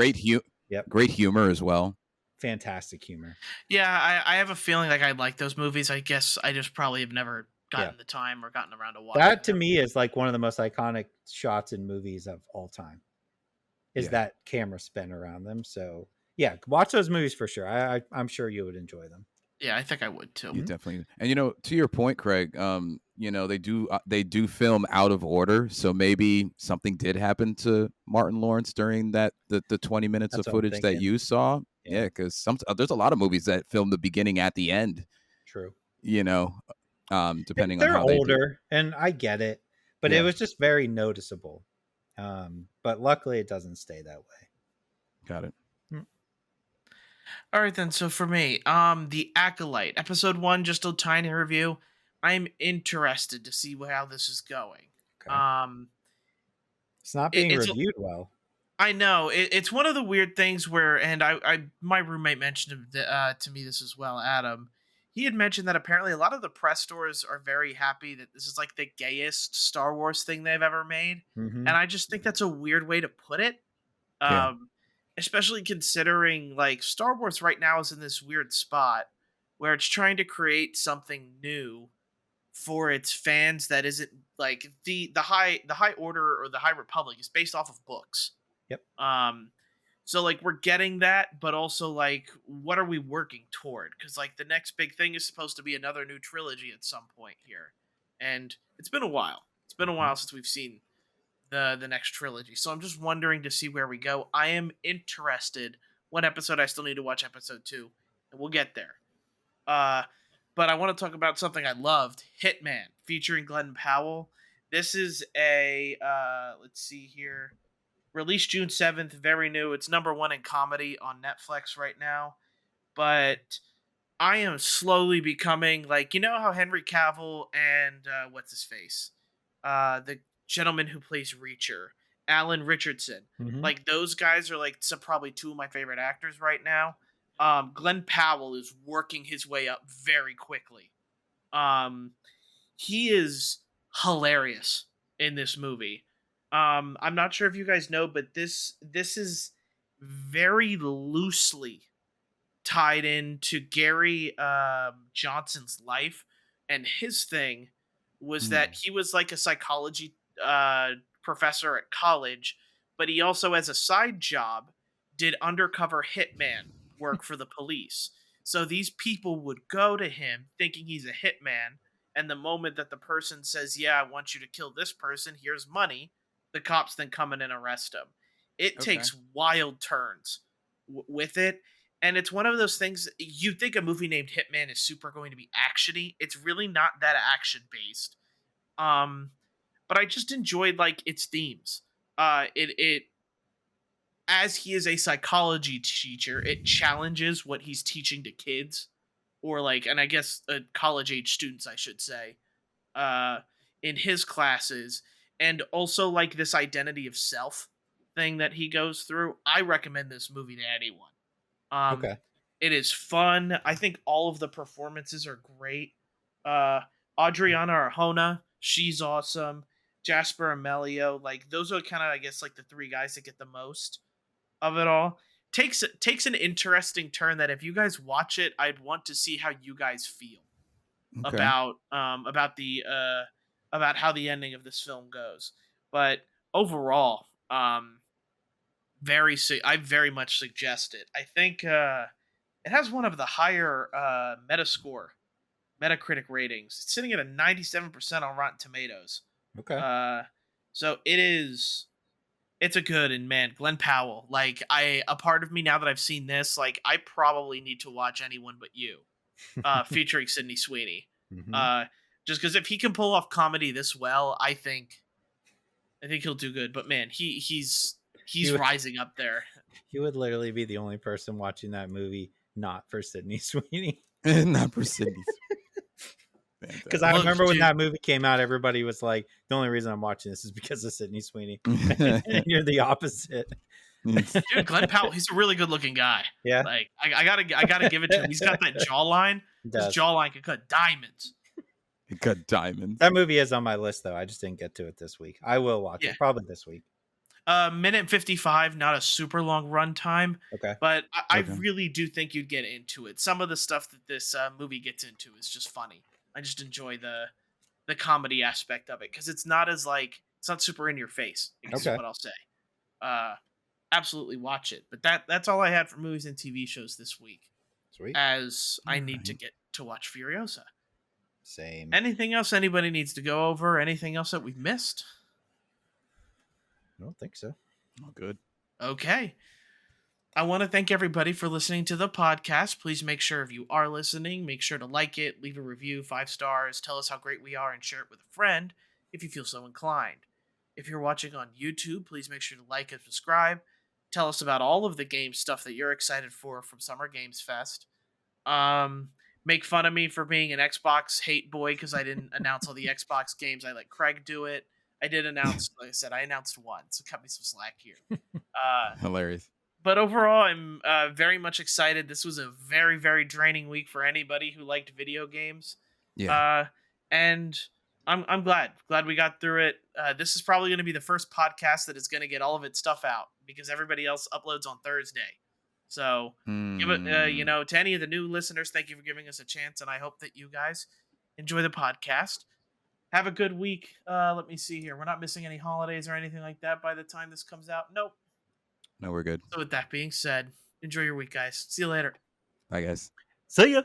[SPEAKER 3] yep,
[SPEAKER 2] great humor as well.
[SPEAKER 3] fantastic humor.
[SPEAKER 1] Yeah, I have a feeling like I like those movies. I guess I just probably have never
[SPEAKER 3] Yeah,
[SPEAKER 1] gotten the time or gotten around to watching
[SPEAKER 3] that to
[SPEAKER 1] them.
[SPEAKER 3] me is like one of the most iconic shots in movies of all time. Is
[SPEAKER 2] Yeah.
[SPEAKER 3] that camera spin around them. So yeah, watch those movies for sure. I'm sure you would enjoy them.
[SPEAKER 1] Yeah, I think I would too.
[SPEAKER 2] You definitely. And to your point, Craig, they do film out of order, so maybe something did happen to Martin Lawrence during the 20 minutes
[SPEAKER 3] That's
[SPEAKER 2] of
[SPEAKER 3] what I'm
[SPEAKER 2] footage that
[SPEAKER 3] thinking.
[SPEAKER 2] you saw.
[SPEAKER 3] Yeah.
[SPEAKER 2] Because there's a lot of movies that film the beginning at the end.
[SPEAKER 3] True.
[SPEAKER 2] Depending on
[SPEAKER 3] They're
[SPEAKER 2] how they do.
[SPEAKER 3] older, and I get it, but it
[SPEAKER 2] Yeah.
[SPEAKER 3] was just very noticeable. But luckily, it doesn't stay that way.
[SPEAKER 2] Got it.
[SPEAKER 1] All right then. So for me, The Acolyte, episode 1, just a tiny review. I'm interested to see how this is going.
[SPEAKER 3] Okay. It's not being
[SPEAKER 1] it's
[SPEAKER 3] reviewed well.
[SPEAKER 1] I know it's one of the weird things where, and my roommate mentioned to me this as well, Adam. He had mentioned that apparently a lot of the press stores are very happy that this is like the gayest Star Wars thing they've ever made,
[SPEAKER 3] Mm-hmm.
[SPEAKER 1] and I just think that's a weird way to put it.
[SPEAKER 2] Yeah.
[SPEAKER 1] Especially considering like Star Wars right now is in this weird spot where it's trying to create something new for its fans that isn't like the high order or the High Republic is based off of books.
[SPEAKER 3] Yep.
[SPEAKER 1] So like we're getting that, but also like what are we working toward? Because like the next big thing is supposed to be another new trilogy at some point here, and it's been a while. It's been a while since we've seen the next trilogy. So I'm just wondering to see where we go. I am interested. One episode I still need to watch episode 2, and we'll get there. But I want to talk about something I loved, Hitman, featuring Glenn Powell. This is a let's see here. Released June 7th, very new. It's number 1 in comedy on Netflix right now. But I am slowly becoming like, you know how Henry Cavill and what's his face? The gentleman who plays Reacher, Alan Richardson.
[SPEAKER 3] Mm-hmm.
[SPEAKER 1] Like those guys are like probably 2 of my favorite actors right now. Glenn Powell is working his way up very quickly. He is hilarious in this movie. I'm not sure if you guys know, but this is very loosely tied into Gary Johnson's life, and his thing was that he was like a psychology professor at college, but he also, as a side job, did undercover hitman work for the police. So these people would go to him thinking he's a hitman, and the moment that the person says, "Yeah, I want you to kill this person, here's money," the cops then come in and arrest him. It takes wild turns with it. And it's one of those things you think a movie named Hitman is super going to be actiony. It's really not that action based. but I just enjoyed like its themes. It as he is a psychology teacher, it challenges what he's teaching to kids, or like, and I guess college age students, I should say, uh, in his classes, and also like this identity of self thing that he goes through. I recommend this movie to anyone. Um,
[SPEAKER 3] Okay.
[SPEAKER 1] it is fun. I think all of the performances are great. Uh, Adriana Arjona, she's awesome. Jasper Amelio, like those are kind of, I guess, like the three guys that get the most of it all. Takes an interesting turn that if you guys watch it, I'd want to see how you guys feel
[SPEAKER 2] Okay.
[SPEAKER 1] about how the ending of this film goes. But overall, I very much suggest it. I think it has one of the higher Metacritic ratings. It's sitting at a 97% on Rotten Tomatoes.
[SPEAKER 3] Okay.
[SPEAKER 1] So it's a good, and man, Glenn Powell. Like a part of me now that I've seen this, like I probably need to watch Anyone But You, featuring Sydney Sweeney.
[SPEAKER 3] Mm-hmm.
[SPEAKER 1] Just because if he can pull off comedy this well, I think he'll do good. But man, he's rising up there.
[SPEAKER 3] He would literally be the only person watching that movie not for Sydney Sweeney.
[SPEAKER 2] Not for Sydney.
[SPEAKER 3] Because I remember when that movie came out, everybody was like, the only reason I'm watching this is because of Sydney Sweeney. And you're the opposite.
[SPEAKER 1] Dude, Glenn Powell, he's a really good looking guy.
[SPEAKER 3] Yeah.
[SPEAKER 1] Like I gotta give it to him. He's got that jawline. His jawline can cut diamonds.
[SPEAKER 2] It cut diamonds.
[SPEAKER 3] That movie is on my list though. I just didn't get to it this week. I will watch it probably this week.
[SPEAKER 1] Minute 55, not a super long run time.
[SPEAKER 3] Okay.
[SPEAKER 1] But I really do think you'd get into it. Some of the stuff that this movie gets into is just funny. I just enjoy the comedy aspect of it because it's not super in your face. Is what I'll say. Absolutely watch it. But that's all I had for movies and TV shows this week.
[SPEAKER 3] Sweet.
[SPEAKER 1] As I need to get to watch Furiosa.
[SPEAKER 3] Same.
[SPEAKER 1] Anything else anybody needs to go over? Anything else that we've missed?
[SPEAKER 3] I don't think so.
[SPEAKER 2] Oh, good.
[SPEAKER 1] Okay. I want to thank everybody for listening to the podcast. Please make sure if you are listening, make sure to like it, leave a review, 5 stars, tell us how great we are, and share it with a friend if you feel so inclined. If you're watching on YouTube, please make sure to like and subscribe. Tell us about all of the game stuff that you're excited for from Summer Games Fest. Make fun of me for being an Xbox hate boy because I didn't announce all the Xbox games. I let Craig do it. I did announce, like I said, I announced one, so cut me some slack here.
[SPEAKER 2] Hilarious.
[SPEAKER 1] But overall, I'm very much excited. This was a very, very draining week for anybody who liked video games.
[SPEAKER 2] Yeah.
[SPEAKER 1] And I'm glad we got through it. This is probably going to be the first podcast that is going to get all of its stuff out because everybody else uploads on Thursday. So give it, to any of the new listeners, thank you for giving us a chance, and I hope that you guys enjoy the podcast. Have a good week. Let me see here. We're not missing any holidays or anything like that by the time this comes out. Nope.
[SPEAKER 2] No, we're good.
[SPEAKER 1] So with that being said, enjoy your week, guys. See you later.
[SPEAKER 2] Bye, guys.
[SPEAKER 3] See ya.